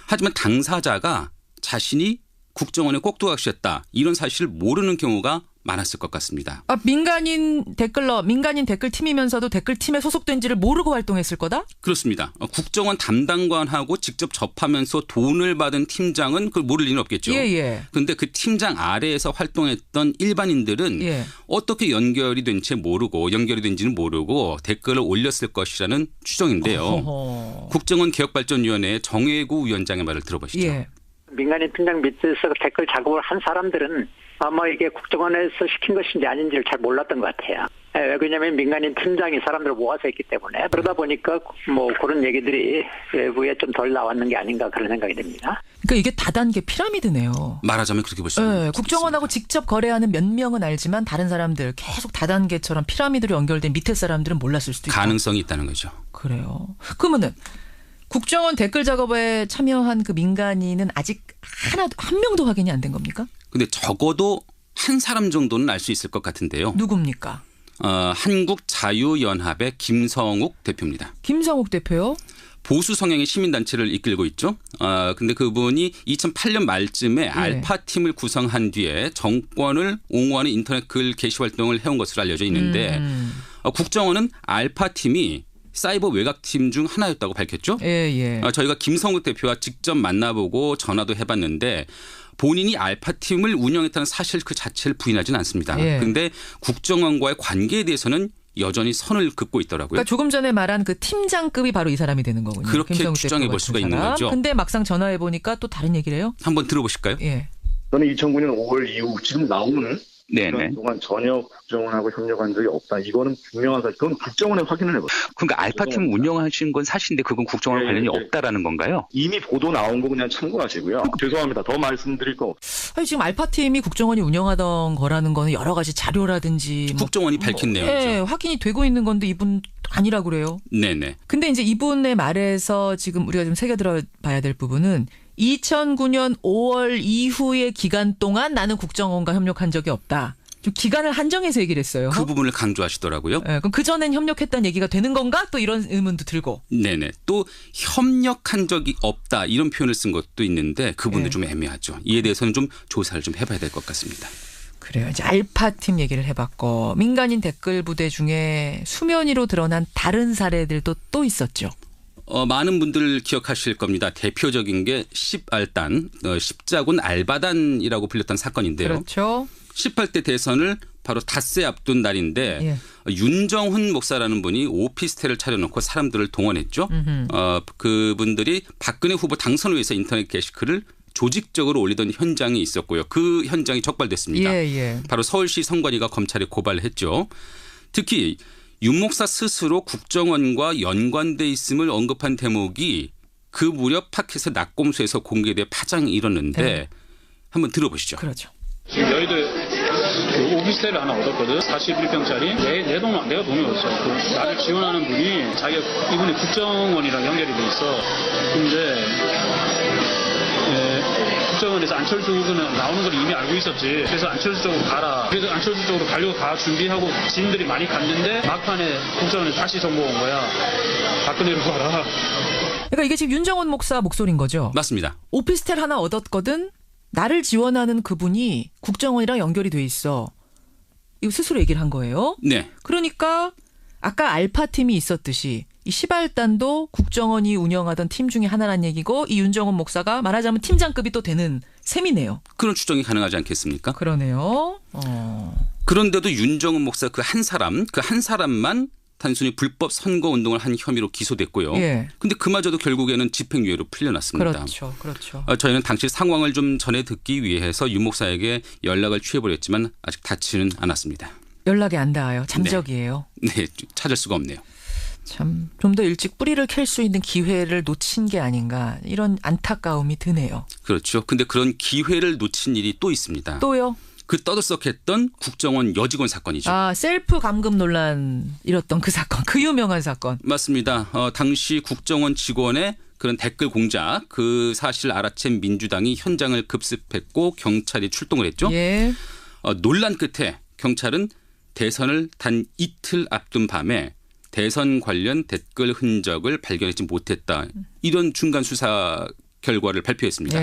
[SPEAKER 22] 하지만 당사자가 자신이 국정원에 꼭두각시였다 이런 사실을 모르는 경우가 많았을 것 같습니다.
[SPEAKER 2] 민간인 댓글러, 민간인 댓글팀이면서도 댓글팀에 소속된지를 모르고 활동했을 거다?
[SPEAKER 22] 그렇습니다. 국정원 담당관하고 직접 접하면서 돈을 받은 팀장은 그걸 모를 리는 없겠죠. 그런데 그 팀장 아래에서 활동했던 일반인들은 어떻게 연결이 된지는 모르고 댓글을 올렸을 것이라는 추정인데요. 국정원 개혁발전위원회 정혜구 위원장의 말을 들어보시죠.
[SPEAKER 4] 민간인 팀장 밑에서 댓글 작업을 한 사람들은 아마 이게 국정원에서 시킨 것인지 아닌지를 잘 몰랐던 것 같아요. 왜냐하면 민간인 팀장이 사람들을 모아서 했기 때문에 그러다 보니까 뭐 그런 얘기들이 외부에 좀 덜 나왔는 게 아닌가 그런 생각이 듭니다.
[SPEAKER 2] 그러니까 이게 다단계 피라미드네요.
[SPEAKER 22] 말하자면 그렇게 볼 수 있습니다.
[SPEAKER 2] 국정원하고 직접 거래하는 몇 명은 알지만 다른 사람들 계속 다단계처럼 피라미드로 연결된 밑에 사람들은 몰랐을 수도 있다.
[SPEAKER 22] 가능성이 있다는 거죠.
[SPEAKER 2] 그래요. 그러면은 국정원 댓글 작업에 참여한 그 민간인은 아직 한 명도 확인이 안 된 겁니까?
[SPEAKER 22] 근데 적어도 한 사람 정도는 알 수 있을 것 같은데요.
[SPEAKER 2] 누굽니까?
[SPEAKER 22] 한국자유연합의 김성욱 대표입니다.
[SPEAKER 2] 김성욱 대표요?
[SPEAKER 22] 보수 성향의 시민단체를 이끌고 있죠. 근데 그분이 2008년 말쯤에 알파팀을 구성한 뒤에 정권을 옹호하는 인터넷 글 게시 활동을 해온 것으로 알려져 있는데 국정원은 알파팀이 사이버 외곽팀 중 하나였다고 밝혔죠. 저희가 김성욱 대표와 직접 만나보고 전화도 해봤는데 본인이 알파팀을 운영했다는 사실 그 자체를 부인하지는 않습니다. 그런데 국정원과의 관계에 대해서는 여전히 선을 긋고 있더라고요.
[SPEAKER 2] 그러니까 조금 전에 말한 그 팀장급이 바로 이 사람이 되는 거군요.
[SPEAKER 22] 그렇게 추정해 볼 수가 있는 거죠.
[SPEAKER 2] 근데 막상 전화해 보니까 또 다른 얘기를 해요?
[SPEAKER 22] 한번 들어보실까요?
[SPEAKER 5] 저는 2009년 5월 이후 지금 나오는 네네.
[SPEAKER 6] 그런 동안 전혀 국정원하고 협력한 적이 없다. 이거는 분명한 사실. 그건 국정원에 확인을 해봤어요.
[SPEAKER 5] 그러니까 알파팀 운영하신 건 사실인데 그건 국정원 관련이 없다라는 건가요?
[SPEAKER 6] 이미 보도 나온 거 그냥 참고하시고요. 죄송합니다. 더 말씀드릴 거 없어요.
[SPEAKER 2] 아니, 지금 알파팀이 국정원이 운영하던 거라는 거는 여러 가지 자료라든지
[SPEAKER 22] 국정원이 밝힌 내용이죠.
[SPEAKER 2] 확인이 되고 있는 건데 이분 아니라고 그래요.
[SPEAKER 22] 네네.
[SPEAKER 2] 근데 이제 이분의 말에서 지금 우리가 좀 새겨 들어봐야 될 부분은 2009년 5월 이후의 기간 동안 나는 국정원과 협력한 적이 없다. 좀 기간을 한정해서 얘기를 했어요.
[SPEAKER 22] 그 부분을 강조하시더라고요.
[SPEAKER 2] 네, 그럼 그전엔 협력했다는 얘기가 되는 건가? 또 이런 의문도 들고.
[SPEAKER 22] 네네. 또 협력한 적이 없다 이런 표현을 쓴 것도 있는데 그분도 좀 애매하죠. 이에 대해서는 좀 조사를 좀 해봐야 될 것 같습니다.
[SPEAKER 2] 그래요. 이제 알파팀 얘기를 해봤고 민간인 댓글 부대 중에 수면 위로 드러난 다른 사례들도 또 있었죠.
[SPEAKER 22] 많은 분들 기억하실 겁니다. 대표적인 게 10알단, 십자군 알바단이라고 불렸던 사건인데요.
[SPEAKER 2] 그렇죠.
[SPEAKER 22] 18대 대선을 바로 닷새 앞둔 날인데 윤정훈 목사라는 분이 오피스텔을 차려놓고 사람들을 동원했죠. 그분들이 박근혜 후보 당선을 위해서 인터넷 게시글을 조직적으로 올리던 현장이 있었고요. 그 현장이 적발됐습니다. 바로 서울시 선관위가 검찰에 고발을 했죠. 특히 윤 목사 스스로 국정원과 연관돼 있음을 언급한 대목이 그 무렵 팟캐스트 낙곰수에서 공개돼 파장이 일었는데 한번 들어보시죠.
[SPEAKER 2] 그렇죠.
[SPEAKER 7] 여의도에 오피스텔을 하나 얻었거든. 41평짜리. 내가 돈이 없어. 나를 지원하는 분이 자기가 이분이 국정원이랑 연결이 돼 있어. 근데 국정원에서 안철수 후보는 나오는 걸 이미 알고 있었지. 그래서 안철수 쪽으로 가라. 그래서 안철수 쪽으로 가려고 다 준비하고 지인들이 많이 갔는데 막판에 국정원에 다시 정보가 온 거야. 박근혜로 가라.
[SPEAKER 2] 그러니까 이게 지금 윤정훈 목사 목소리인 거죠?
[SPEAKER 22] 맞습니다.
[SPEAKER 2] 오피스텔 하나 얻었거든. 나를 지원하는 그분이 국정원이랑 연결이 돼 있어. 이거 스스로 얘기를 한 거예요.
[SPEAKER 22] 네.
[SPEAKER 2] 그러니까 아까 알파팀이 있었듯이 이 시발단도 국정원이 운영하던 팀 중에 하나란 얘기고 이 윤정훈 목사가 말하자면 팀장급이 또 되는 셈이네요.
[SPEAKER 22] 그런 추정이 가능하지 않겠습니까?
[SPEAKER 2] 그러네요.
[SPEAKER 22] 그런데도 윤정훈 목사 그 한 사람만 단순히 불법 선거운동을 한 혐의로 기소됐고요. 그런데 그마저도 결국에는 집행유예로 풀려났습니다.
[SPEAKER 2] 그렇죠.
[SPEAKER 22] 저희는 당시 상황을 좀 전해 듣기 위해서 윤 목사에게 연락을 취해보렸지만 아직 닿지는 않았습니다.
[SPEAKER 2] 연락이 안 닿아요. 잠적이에요.
[SPEAKER 22] 네, 찾을 수가 없네요.
[SPEAKER 2] 참 좀 더 일찍 뿌리를 캘 수 있는 기회를 놓친 게 아닌가 이런 안타까움이 드네요.
[SPEAKER 22] 그렇죠. 근데 그런 기회를 놓친 일이 또 있습니다.
[SPEAKER 2] 또요?
[SPEAKER 22] 그 떠들썩했던 국정원 여직원 사건이죠.
[SPEAKER 2] 셀프 감금 논란 일었던 그 사건, 그 유명한 사건.
[SPEAKER 22] 맞습니다. 당시 국정원 직원의 그런 댓글 공작 그 사실을 알아챈 민주당이 현장을 급습했고 경찰이 출동을 했죠. 논란 끝에 경찰은 대선을 단 이틀 앞둔 밤에 대선 관련 댓글 흔적을 발견하지 못했다. 이런 중간 수사 결과를 발표했습니다.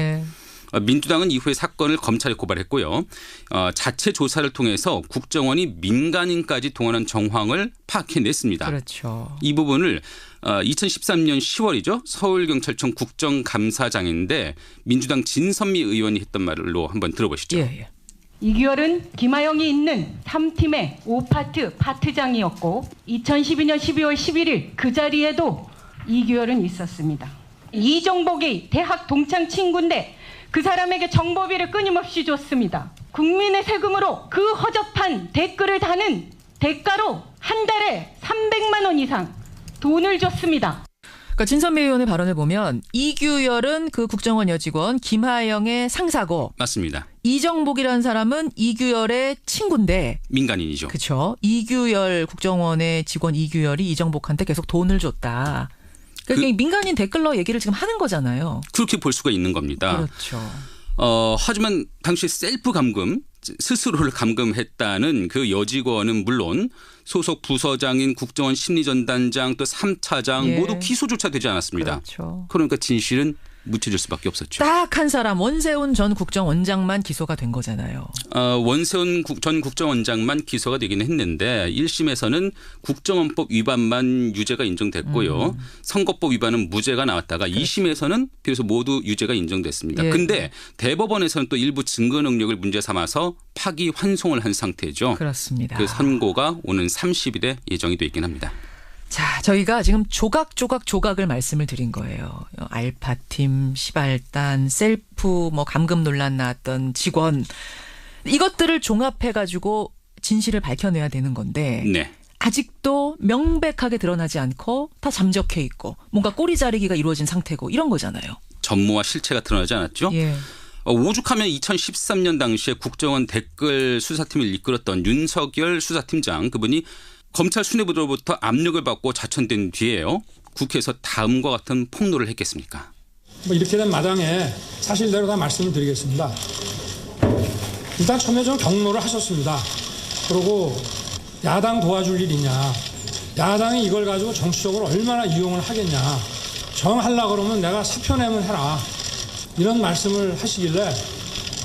[SPEAKER 22] 민주당은 이후에 사건을 검찰에 고발했고요. 자체 조사를 통해서 국정원이 민간인까지 동원한 정황을 파악해냈습니다.
[SPEAKER 2] 그렇죠.
[SPEAKER 22] 이 부분을 2013년 10월이죠. 서울경찰청 국정감사장인데 민주당 진선미 의원이 했던 말로 한번 들어보시죠.
[SPEAKER 24] 이규열은 김하영이 있는 3팀의 5파트 파트장이었고 2012년 12월 11일 그 자리에도 이규열은 있었습니다. 이정복이 대학 동창 친구인데 그 사람에게 정보비를 끊임없이 줬습니다. 국민의 세금으로 그 허접한 댓글을 다는 대가로 한 달에 300만 원 이상 돈을 줬습니다.
[SPEAKER 2] 그러니까 진선미 의원의 발언을 보면 이규열은 그 국정원 여직원 김하영의 상사고
[SPEAKER 22] 맞습니다.
[SPEAKER 2] 이정복이라는 사람은 이규열의 친구인데
[SPEAKER 22] 민간인이죠.
[SPEAKER 2] 그렇죠. 이규열 국정원의 직원 이규열이 이정복한테 계속 돈을 줬다. 그러니까 민간인 댓글러 얘기를 지금 하는 거잖아요.
[SPEAKER 22] 그렇게 볼 수가 있는 겁니다.
[SPEAKER 2] 그렇죠.
[SPEAKER 22] 하지만 당시 셀프 감금, 스스로를 감금했다는 그 여직원은 물론 소속 부서장인 국정원 심리전단장 또 3차장 모두 기소조차 되지 않았습니다.
[SPEAKER 2] 그렇죠.
[SPEAKER 22] 그러니까 진실은 묻혀질 수밖에 없었죠.
[SPEAKER 2] 딱 한 사람 원세훈 전 국정원장만 기소가 된 거잖아요.
[SPEAKER 22] 원세훈 전 국정원장만 기소가 되긴 했는데 1심에서는 국정원법 위반만 유죄가 인정됐고요. 선거법 위반은 무죄가 나왔다가 2심에서는 비로소 모두 유죄가 인정됐습니다. 그런데 대법원에서는 또 일부 증거 능력을 문제 삼아서 파기환송을 한 상태죠.
[SPEAKER 2] 그렇습니다.
[SPEAKER 22] 그 선고가 오는 30일에 예정이 돼 있긴 합니다.
[SPEAKER 2] 자, 저희가 지금 조각을 말씀을 드린 거예요. 알파팀, 시발단, 셀프 감금 논란 나왔던 직원. 이것들을 종합해가지고 진실을 밝혀내야 되는 건데
[SPEAKER 22] 네.
[SPEAKER 2] 아직도 명백하게 드러나지 않고 다 잠적해 있고 뭔가 꼬리 자르기가 이루어진 상태고 이런 거잖아요.
[SPEAKER 22] 전모와 실체가 드러나지 않았죠.
[SPEAKER 2] 예.
[SPEAKER 22] 오죽하면 2013년 당시에 국정원 댓글 수사팀을 이끌었던 윤석열 수사팀장 그분이 검찰 수뇌부로부터 압력을 받고 자천된 뒤에요. 국회에서 다음과 같은 폭로를 했겠습니까?
[SPEAKER 1] 뭐 이렇게 된 마당에 사실대로 다 말씀을 드리겠습니다. 일단 처음에 좀 경로를 하셨습니다. 그리고 야당 도와줄 일이냐. 야당이 이걸 가지고 정치적으로 얼마나 이용을 하겠냐. 정하려고 그러면 내가 사표 내면 해라. 이런 말씀을 하시길래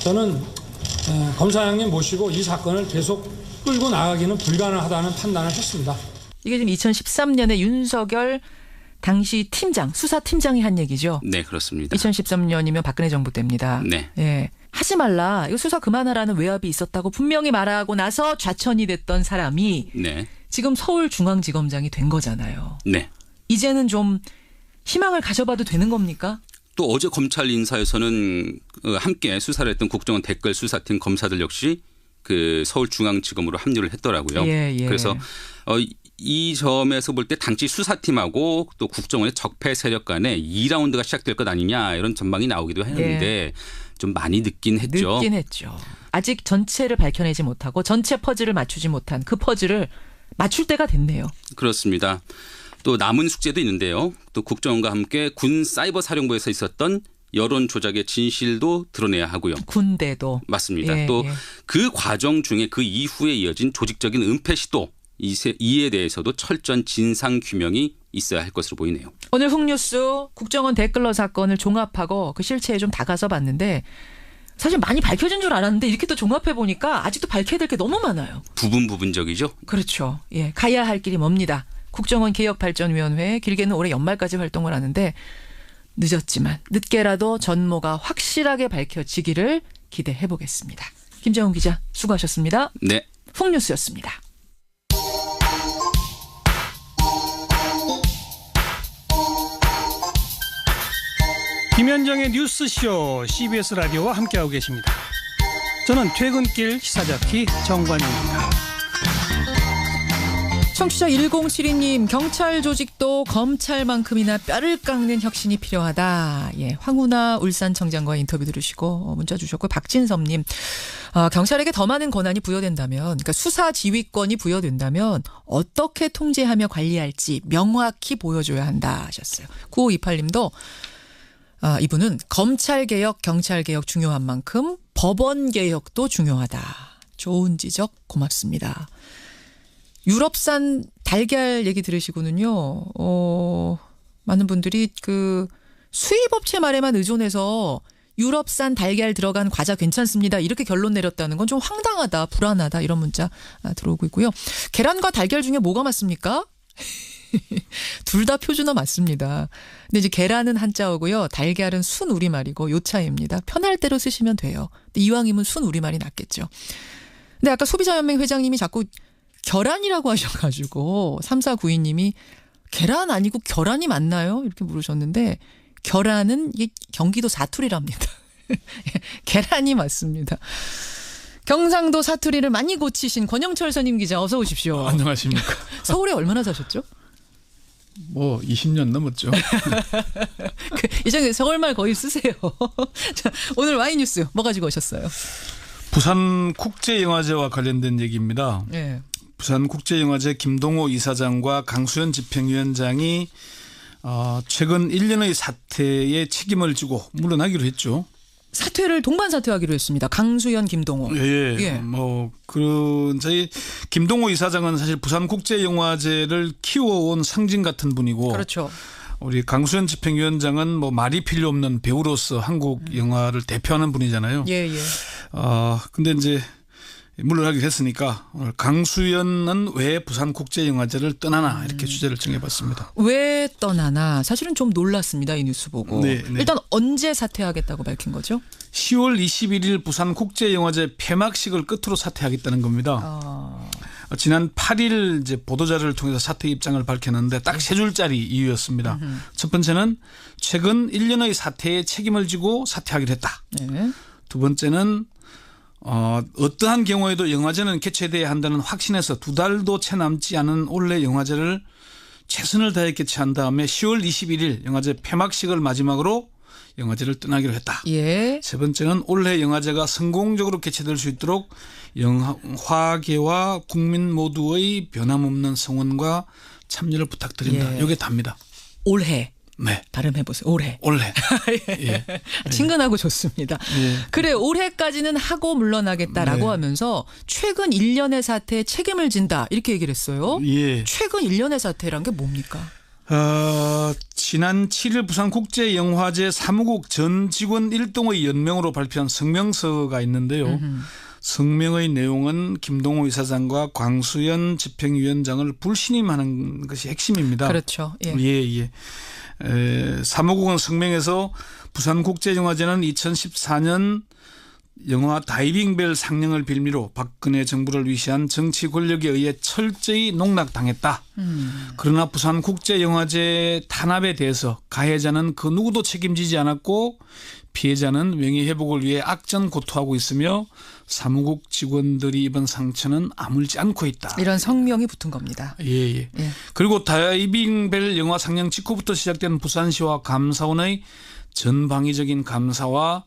[SPEAKER 1] 저는 검사장님 모시고 이 사건을 계속 끌고 나가기는 불가능하다는 판단을 했습니다.
[SPEAKER 2] 이게 지금 2013년에 윤석열 당시 팀장, 수사팀장이 한 얘기죠?
[SPEAKER 22] 네, 그렇습니다.
[SPEAKER 2] 2013년이면 박근혜 정부 때입니다.
[SPEAKER 22] 네.
[SPEAKER 2] 예. 하지 말라. 이거 수사 그만하라는 외압이 있었다고 분명히 말하고 나서 좌천이 됐던 사람이
[SPEAKER 22] 네.
[SPEAKER 2] 지금 서울중앙지검장이 된 거잖아요.
[SPEAKER 22] 네.
[SPEAKER 2] 이제는 좀 희망을 가져봐도 되는 겁니까?
[SPEAKER 22] 또 어제 검찰 인사에서는 함께 수사를 했던 국정원 댓글 수사팀 검사들 역시 그 서울중앙지검으로 합류를 했더라고요.
[SPEAKER 2] 예, 예.
[SPEAKER 22] 그래서 이 점에서 볼 때 당시 수사팀하고 또 국정원의 적폐 세력 간에 2라운드가 시작될 것 아니냐 이런 전망이 나오기도 했는데
[SPEAKER 2] 예.
[SPEAKER 22] 좀 많이 늦긴 했죠.
[SPEAKER 2] 늦긴 했죠. 아직 전체를 밝혀내지 못하고 전체 퍼즐을 맞추지 못한 그 퍼즐을 맞출 때가 됐네요.
[SPEAKER 22] 그렇습니다. 또 남은 숙제도 있는데요. 또 국정원과 함께 군 사이버 사령부에서 있었던 여론 조작의 진실도 드러내야 하고요.
[SPEAKER 2] 군대도.
[SPEAKER 22] 맞습니다.
[SPEAKER 2] 예,
[SPEAKER 22] 또
[SPEAKER 2] 예.
[SPEAKER 22] 그 과정 중에 그 이후에 이어진 조직적인 은폐 시도 이에 대해서도 철저한 진상 규명이 있어야 할 것으로 보이네요.
[SPEAKER 2] 오늘 훅뉴스 국정원 댓글러 사건을 종합하고 그 실체에 좀 다가서 봤는데 사실 많이 밝혀진 줄 알았는데 이렇게 또 종합해 보니까 아직도 밝혀야 될 게 너무 많아요.
[SPEAKER 22] 부분적이죠.
[SPEAKER 2] 그렇죠. 예, 가야 할 길이 멉니다. 국정원 개혁발전위원회 길게는 올해 연말까지 활동을 하는데 늦었지만 늦게라도 전모가 확실하게 밝혀지기를 기대해 보겠습니다. 김정훈 기자 수고하셨습니다.
[SPEAKER 22] 네.
[SPEAKER 2] 훅뉴스였습니다.
[SPEAKER 15] 김현정의 뉴스쇼 CBS 라디오와 함께하고 계십니다. 저는 퇴근길 시사자키 정관용입니다.
[SPEAKER 2] 청취자 1072님, 경찰 조직도 검찰만큼이나 뼈를 깎는 혁신이 필요하다. 예, 황운하 울산청장과의 인터뷰 들으시고 문자 주셨고, 박진섭님, 경찰에게 더 많은 권한이 부여된다면, 그러니까 수사 지휘권이 부여된다면 어떻게 통제하며 관리할지 명확히 보여줘야 한다 하셨어요. 9528님도 이분은 검찰개혁, 경찰개혁 중요한 만큼 법원개혁도 중요하다. 좋은 지적 고맙습니다. 유럽산 달걀 얘기 들으시고는요. 많은 분들이 그 수입업체 말에만 의존해서 유럽산 달걀 들어간 과자 괜찮습니다. 이렇게 결론 내렸다는 건 좀 황당하다, 불안하다 이런 문자 들어오고 있고요. 계란과 달걀 중에 뭐가 맞습니까? 둘 다 표준어 맞습니다. 근데 이제 계란은 한자어고요. 달걀은 순 우리말이고 요 차이입니다. 편할 대로 쓰시면 돼요. 근데 이왕이면 순 우리말이 낫겠죠. 근데 아까 소비자연맹 회장님이 자꾸 결란이라고 하셔가지고 3492님이 계란 아니고 결란이 맞나요? 이렇게 물으셨는데 결란은 이게 경기도 사투리랍니다. 계란이 맞습니다. 경상도 사투리를 많이 고치신 권영철 선임 기자 어서 오십시오.
[SPEAKER 8] 안녕하십니까.
[SPEAKER 2] 서울에 얼마나 사셨죠?
[SPEAKER 8] 뭐 20년 넘었죠.
[SPEAKER 2] 이제 서울말 거의 쓰세요. 자, 오늘 와이뉴스 뭐 가지고 오셨어요?
[SPEAKER 8] 부산국제영화제와 관련된 얘기입니다.
[SPEAKER 2] 네.
[SPEAKER 8] 부산국제영화제 김동호 이사장과 강수현 집행위원장이 최근 1년의 사태에 책임을 지고 물러나기로 했죠.
[SPEAKER 2] 사퇴를 동반 사퇴하기로 했습니다. 강수현, 김동호.
[SPEAKER 8] 예. 뭐 저희 김동호 이사장은 사실 부산국제영화제를 키워온 상징 같은 분이고,
[SPEAKER 2] 그렇죠.
[SPEAKER 8] 우리 강수현 집행위원장은 뭐 말이 필요 없는 배우로서 한국 영화를 대표하는 분이잖아요.
[SPEAKER 2] 예.
[SPEAKER 8] 근데 이제 물러나기로 했으니까 오늘 강수현은 왜 부산국제영화제를 떠나나 이렇게 주제를 정해봤습니다.
[SPEAKER 2] 왜 떠나나 사실은 좀 놀랐습니다. 이 뉴스 보고.
[SPEAKER 8] 네.
[SPEAKER 2] 일단 언제 사퇴하겠다고 밝힌 거죠?
[SPEAKER 8] 10월 21일 부산국제영화제 폐막식을 끝으로 사퇴하겠다는 겁니다. 지난 8일 이제 보도자료를 통해서 사퇴 입장을 밝혔는데 딱 세 줄짜리 이유였습니다. 첫 번째는 최근 1년의 사태에 책임을 지고 사퇴하기로 했다.
[SPEAKER 2] 네.
[SPEAKER 8] 두 번째는 어떠한 경우에도 영화제는 개최돼야 한다는 확신에서 2달도 채 남지 않은 올해 영화제를 최선을 다해 개최한 다음에 10월 21일 영화제 폐막식을 마지막으로 영화제를 떠나기로 했다.
[SPEAKER 2] 예.
[SPEAKER 8] 세 번째는 올해 영화제가 성공적으로 개최될 수 있도록 영화계와 국민 모두의 변함없는 성원과 참여를 부탁드린다.
[SPEAKER 2] 예.
[SPEAKER 8] 이게 답니다.
[SPEAKER 2] 올해.
[SPEAKER 8] 네.
[SPEAKER 2] 발음해보세요. 올해.
[SPEAKER 8] 예.
[SPEAKER 2] 친근하고 좋습니다.
[SPEAKER 8] 예.
[SPEAKER 2] 그래 올해까지는 하고 물러나겠다라고
[SPEAKER 8] 네.
[SPEAKER 2] 하면서 최근 1년의 사태에 책임을 진다 이렇게 얘기를 했어요.
[SPEAKER 8] 예.
[SPEAKER 2] 최근 1년의 사태란 게 뭡니까?
[SPEAKER 8] 지난 7일 부산국제영화제 사무국 전 직원 1동의 연명으로 발표한 성명서가 있는데요. 성명의 내용은 김동호 이사장과 광수연 집행위원장을 불신임하는 것이 핵심입니다.
[SPEAKER 2] 그렇죠. 예.
[SPEAKER 8] 예. 사무국은 성명에서 부산국제영화제는 2014년 영화 다이빙벨 상영을 빌미로 박근혜 정부를 위시한 정치 권력에 의해 철저히 농락당했다. 그러나 부산국제영화제 탄압에 대해서 가해자는 그 누구도 책임지지 않았고 피해자는 명예회복을 위해 악전고투하고 있으며 사무국 직원들이 입은 상처는 아물지 않고 있다.
[SPEAKER 2] 이런 성명이 붙은 겁니다.
[SPEAKER 8] 예. 그리고 다이빙벨 영화 상영 직후부터 시작된 부산시와 감사원의 전방위적인 감사와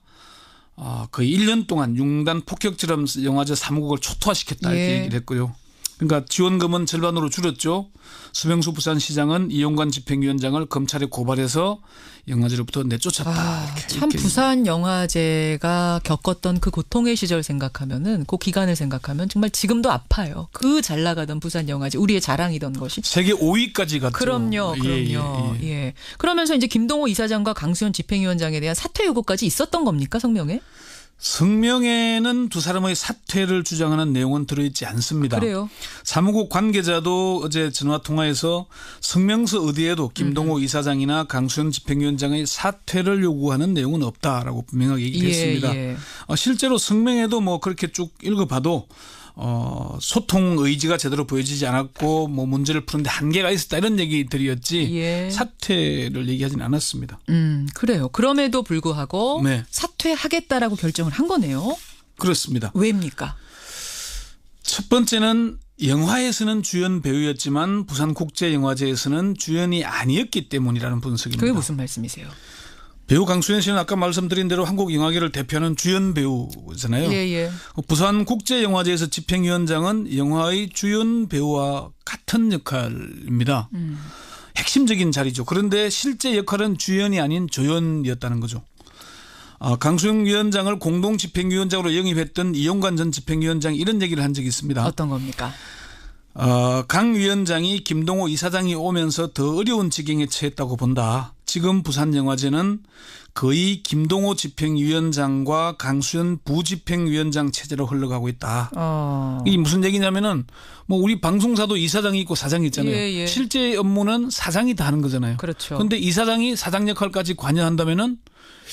[SPEAKER 8] 거의 1년 동안 융단 폭격처럼 영화제 사무국을 초토화시켰다 이렇게
[SPEAKER 2] 예.
[SPEAKER 8] 얘기를 했고요. 그러니까 지원금은 절반으로 줄였죠. 수명수 부산시장은 이용관 집행위원장을 검찰에 고발해서 영화제로부터 내쫓았다.
[SPEAKER 2] 참 부산 영화제가 겪었던 그 고통의 시절 생각하면은 그 기간을 생각하면 정말 지금도 아파요. 그 잘 나가던 부산 영화제 우리의 자랑이던 것이
[SPEAKER 8] 세계 5위까지 갔죠.
[SPEAKER 2] 그럼요. 예. 그러면서 이제 김동호 이사장과 강수현 집행위원장에 대한 사퇴 요구까지 있었던 겁니까 성명에?
[SPEAKER 8] 성명에는 두 사람의 사퇴를 주장하는 내용은 들어있지 않습니다.
[SPEAKER 2] 그래요.
[SPEAKER 8] 사무국 관계자도 어제 전화통화에서 성명서 어디에도 김동호 이사장이나 강수현 집행위원장의 사퇴를 요구하는 내용은 없다라고 분명하게 얘기했습니다.
[SPEAKER 2] 예.
[SPEAKER 8] 실제로 성명에도 뭐 그렇게 쭉 읽어봐도 소통 의지가 제대로 보여지지 않았고 뭐 문제를 푸는데 한계가 있었다 이런 얘기들이었지
[SPEAKER 2] 예.
[SPEAKER 8] 사퇴를 얘기하진 않았습니다.
[SPEAKER 2] 그래요. 그럼에도 불구하고
[SPEAKER 8] 네.
[SPEAKER 2] 사퇴하겠다라고 결정을 한 거네요.
[SPEAKER 8] 그렇습니다.
[SPEAKER 2] 왜입니까?
[SPEAKER 8] 첫 번째는 영화에서는 주연 배우였지만 부산국제영화제에서는 주연이 아니었기 때문이라는 분석입니다.
[SPEAKER 2] 그게 무슨 말씀이세요?
[SPEAKER 8] 배우 강수현 씨는 아까 말씀드린 대로 한국 영화계를 대표하는 주연 배우잖아요.
[SPEAKER 2] 예.
[SPEAKER 8] 부산국제영화제에서 집행위원장은 영화의 주연 배우와 같은 역할입니다. 핵심적인 자리죠. 그런데 실제 역할은 주연이 아닌 조연이었다는 거죠. 강수영 위원장을 공동 집행위원장으로 영입했던 이용관 전 집행위원장이 이런 얘기를 한 적이 있습니다.
[SPEAKER 2] 어떤 겁니까?
[SPEAKER 8] 강 위원장이 김동호 이사장이 오면서 더 어려운 지경에 처했다고 본다. 지금 부산영화제는 거의 김동호 집행위원장과 강수현 부집행위원장 체제로 흘러가고 있다. 이게 무슨 얘기냐면은 뭐 우리 방송사도 이사장이 있고 사장이 있잖아요.
[SPEAKER 2] 예.
[SPEAKER 8] 실제 업무는 사장이 다 하는 거잖아요.
[SPEAKER 2] 그렇죠.
[SPEAKER 8] 그런데 이사장이 사장 역할까지 관여한다면은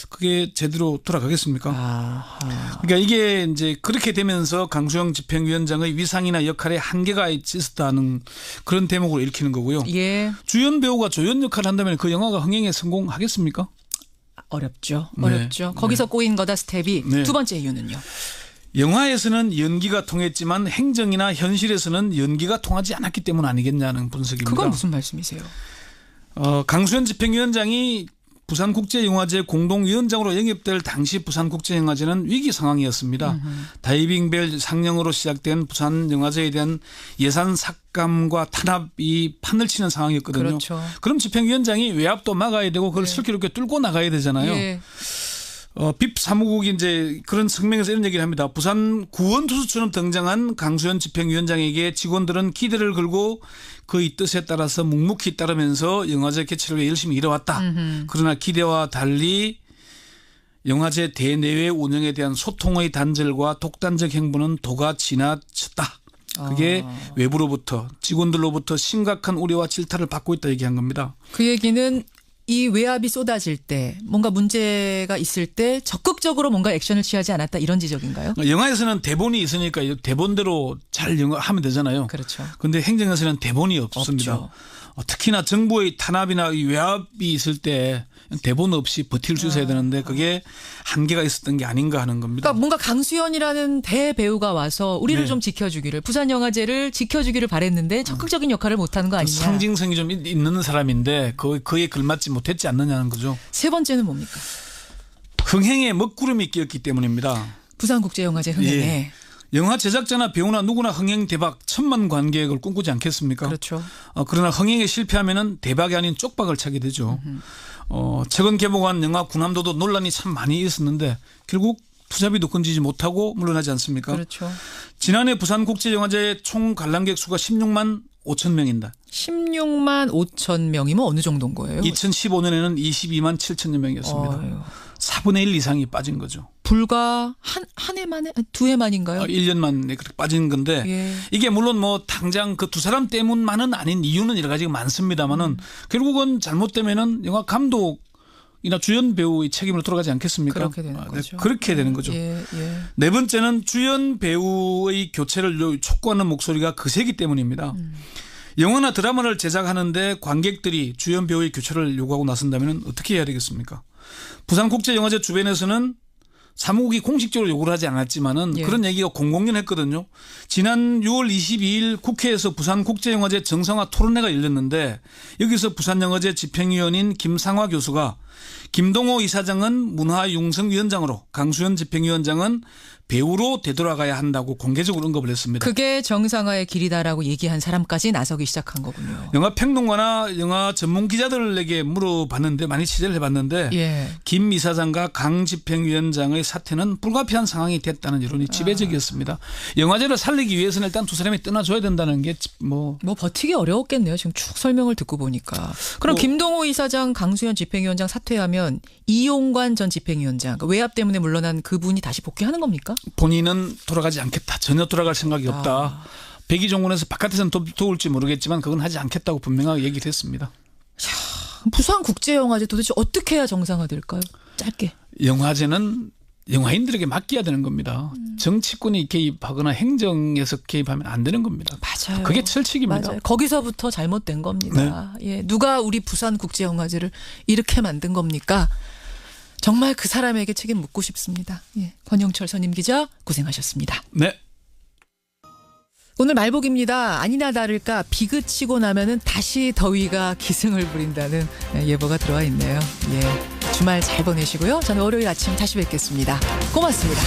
[SPEAKER 8] 그게 제대로 돌아가겠습니까? 그러니까 이게 이제 그렇게 되면서 강수영 집행위원장의 위상이나 역할에 한계가 있었다는 그런 대목으로 읽히는 거고요.
[SPEAKER 2] 예.
[SPEAKER 8] 주연 배우가 조연 역할을 한다면 그 영화가 흥행에 성공하겠습니까?
[SPEAKER 2] 어렵죠.
[SPEAKER 8] 네.
[SPEAKER 2] 거기서 꼬인 거다 스텝이.
[SPEAKER 8] 네.
[SPEAKER 2] 두 번째 이유는요?
[SPEAKER 8] 영화에서는 연기가 통했지만 행정이나 현실에서는 연기가 통하지 않았기 때문 아니겠냐는 분석입니다.
[SPEAKER 2] 그건 무슨 말씀이세요?
[SPEAKER 8] 강수현 집행위원장이 부산국제영화제 공동위원장으로 영입될 당시 부산국제영화제는 위기 상황이었습니다. 다이빙벨 상영으로 시작된 부산영화제에 대한 예산 삭감과 탄압이 판을 치는 상황이었거든요.
[SPEAKER 2] 그렇죠.
[SPEAKER 8] 그럼 집행위원장이 외압도 막아야 되고 그걸 슬기롭게 뚫고 나가야 되잖아요.
[SPEAKER 2] 예.
[SPEAKER 8] 빕 사무국이 이제 그런 성명에서 이런 얘기를 합니다. 부산 구원투수처럼 등장한 강수현 집행위원장에게 직원들은 기대를 걸고 그의 뜻에 따라서 묵묵히 따르면서 영화제 개최를 위해 열심히 일해왔다. 그러나 기대와 달리 영화제 대내외 운영에 대한 소통의 단절과 독단적 행보는 도가 지나쳤다. 그게 외부로부터 직원들로부터 심각한 우려와 질타를 받고 있다 얘기한 겁니다.
[SPEAKER 2] 그 얘기는 이 외압이 쏟아질 때 뭔가 문제가 있을 때 적극적으로 뭔가 액션을 취하지 않았다 이런 지적인가요?
[SPEAKER 8] 영화에서는 대본이 있으니까 대본대로 잘 하면 되잖아요.
[SPEAKER 2] 그렇죠.
[SPEAKER 8] 그런데 행정에서는 대본이 없습니다.
[SPEAKER 2] 없죠.
[SPEAKER 8] 특히나 정부의 탄압이나 이 외압이 있을 때 대본 없이 버틸 수 있어야 되는데 그게 한계가 있었던 게 아닌가 하는 겁니다.
[SPEAKER 2] 그러니까 뭔가 강수연이라는 대배우가 와서 우리를
[SPEAKER 8] 네.
[SPEAKER 2] 좀 지켜주기를, 부산영화제를 지켜주기를 바랬는데 적극적인 역할을 못하는 거 아니냐.
[SPEAKER 8] 상징성이 좀 있는 사람인데 그에 걸맞지 못했지 않느냐는 거죠.
[SPEAKER 2] 세 번째는 뭡니까?
[SPEAKER 8] 흥행에 먹구름이 끼었기 때문입니다.
[SPEAKER 2] 부산국제영화제 흥행에.
[SPEAKER 8] 예. 영화 제작자나 배우나 누구나 흥행 대박 1000만 관객을 꿈꾸지 않겠습니까?
[SPEAKER 2] 그렇죠.
[SPEAKER 8] 그러나 흥행에 실패하면은 대박이 아닌 쪽박을 차게 되죠. 최근 개봉한 영화 군함도도 논란이 참 많이 있었는데 결국 투자비도 건지지 못하고 물러나지 않습니까?
[SPEAKER 2] 그렇죠.
[SPEAKER 8] 지난해 부산국제영화제 총 관람객 수가 16만 5천 명입니다.
[SPEAKER 2] 16만 5천 명이면 어느 정도인 거예요?
[SPEAKER 8] 2015년에는 22만 7천여 명이었습니다. 4분의 1 이상이 빠진 거죠.
[SPEAKER 2] 불과 한 해 만에, 두 해 만인가요?
[SPEAKER 8] 1년 만에 그렇게 빠진 건데
[SPEAKER 2] 예.
[SPEAKER 8] 이게 물론 뭐 당장 그 두 사람 때문만은 아닌 이유는 여러 가지가 많습니다만은 결국은 잘못되면은 영화 감독이나 주연 배우의 책임으로 돌아가지 않겠습니까?
[SPEAKER 2] 그렇게 되는 거죠.
[SPEAKER 8] 그렇게 되는 거죠.
[SPEAKER 2] 예.
[SPEAKER 8] 네 번째는 주연 배우의 교체를 촉구하는 목소리가 거세기 때문입니다. 영화나 드라마를 제작하는데 관객들이 주연 배우의 교체를 요구하고 나선다면 어떻게 해야 되겠습니까? 부산국제영화제 주변에서는 사무국이 공식적으로 요구를 하지 않았지만은 그런 얘기가 공공연했거든요. 지난 6월 22일 국회에서 부산국제영화제 정상화 토론회가 열렸는데 여기서 부산영화제 집행위원인 김상화 교수가 김동호 이사장은 문화융성위원장으로 강수연 집행위원장은 배우로 되돌아가야 한다고 공개적으로 언급을 했습니다.
[SPEAKER 2] 그게 정상화의 길이다라고 얘기한 사람까지 나서기 시작한 거군요.
[SPEAKER 8] 영화 평론가나 영화 전문 기자들에게 물어봤는데 많이 취재를 해봤는데 김 이사장과 강 집행위원장의 사퇴는 불가피한 상황이 됐다는 여론이 지배적이었습니다. 영화제를 살리기 위해서는 일단 두 사람이 떠나줘야 된다는 게 뭐
[SPEAKER 2] 버티기 어려웠겠네요. 지금 쭉 설명을 듣고 보니까. 그럼 김동호 이사장, 강수연 집행위원장 사퇴하면 이용관 전 집행위원장, 그러니까 외압 때문에 물러난 그분이 다시 복귀하는 겁니까?
[SPEAKER 8] 본인은 돌아가지 않겠다. 전혀 돌아갈 생각이 없다. 백의종군에서 바깥에서는 도울지 모르겠지만 그건 하지 않겠다고 분명하게 얘기를 했습니다.
[SPEAKER 2] 부산국제영화제 도대체 어떻게 해야 정상화될까요? 짧게.
[SPEAKER 8] 영화제는 영화인들에게 맡겨야 되는 겁니다. 정치권이 개입하거나 행정에서 개입하면 안 되는 겁니다.
[SPEAKER 2] 맞아요.
[SPEAKER 8] 그게 철칙입니다.
[SPEAKER 2] 맞아요. 거기서부터 잘못된 겁니다. 예, 누가 우리 부산국제영화제를 이렇게 만든 겁니까? 정말 그 사람에게 책임 묻고 싶습니다. 예, 권영철 선임 기자 고생하셨습니다.
[SPEAKER 8] 네.
[SPEAKER 2] 오늘 말복입니다. 아니나 다를까 비 그치고 나면은 다시 더위가 기승을 부린다는 예보가 들어와 있네요. 예, 주말 잘 보내시고요. 저는 월요일 아침 다시 뵙겠습니다. 고맙습니다.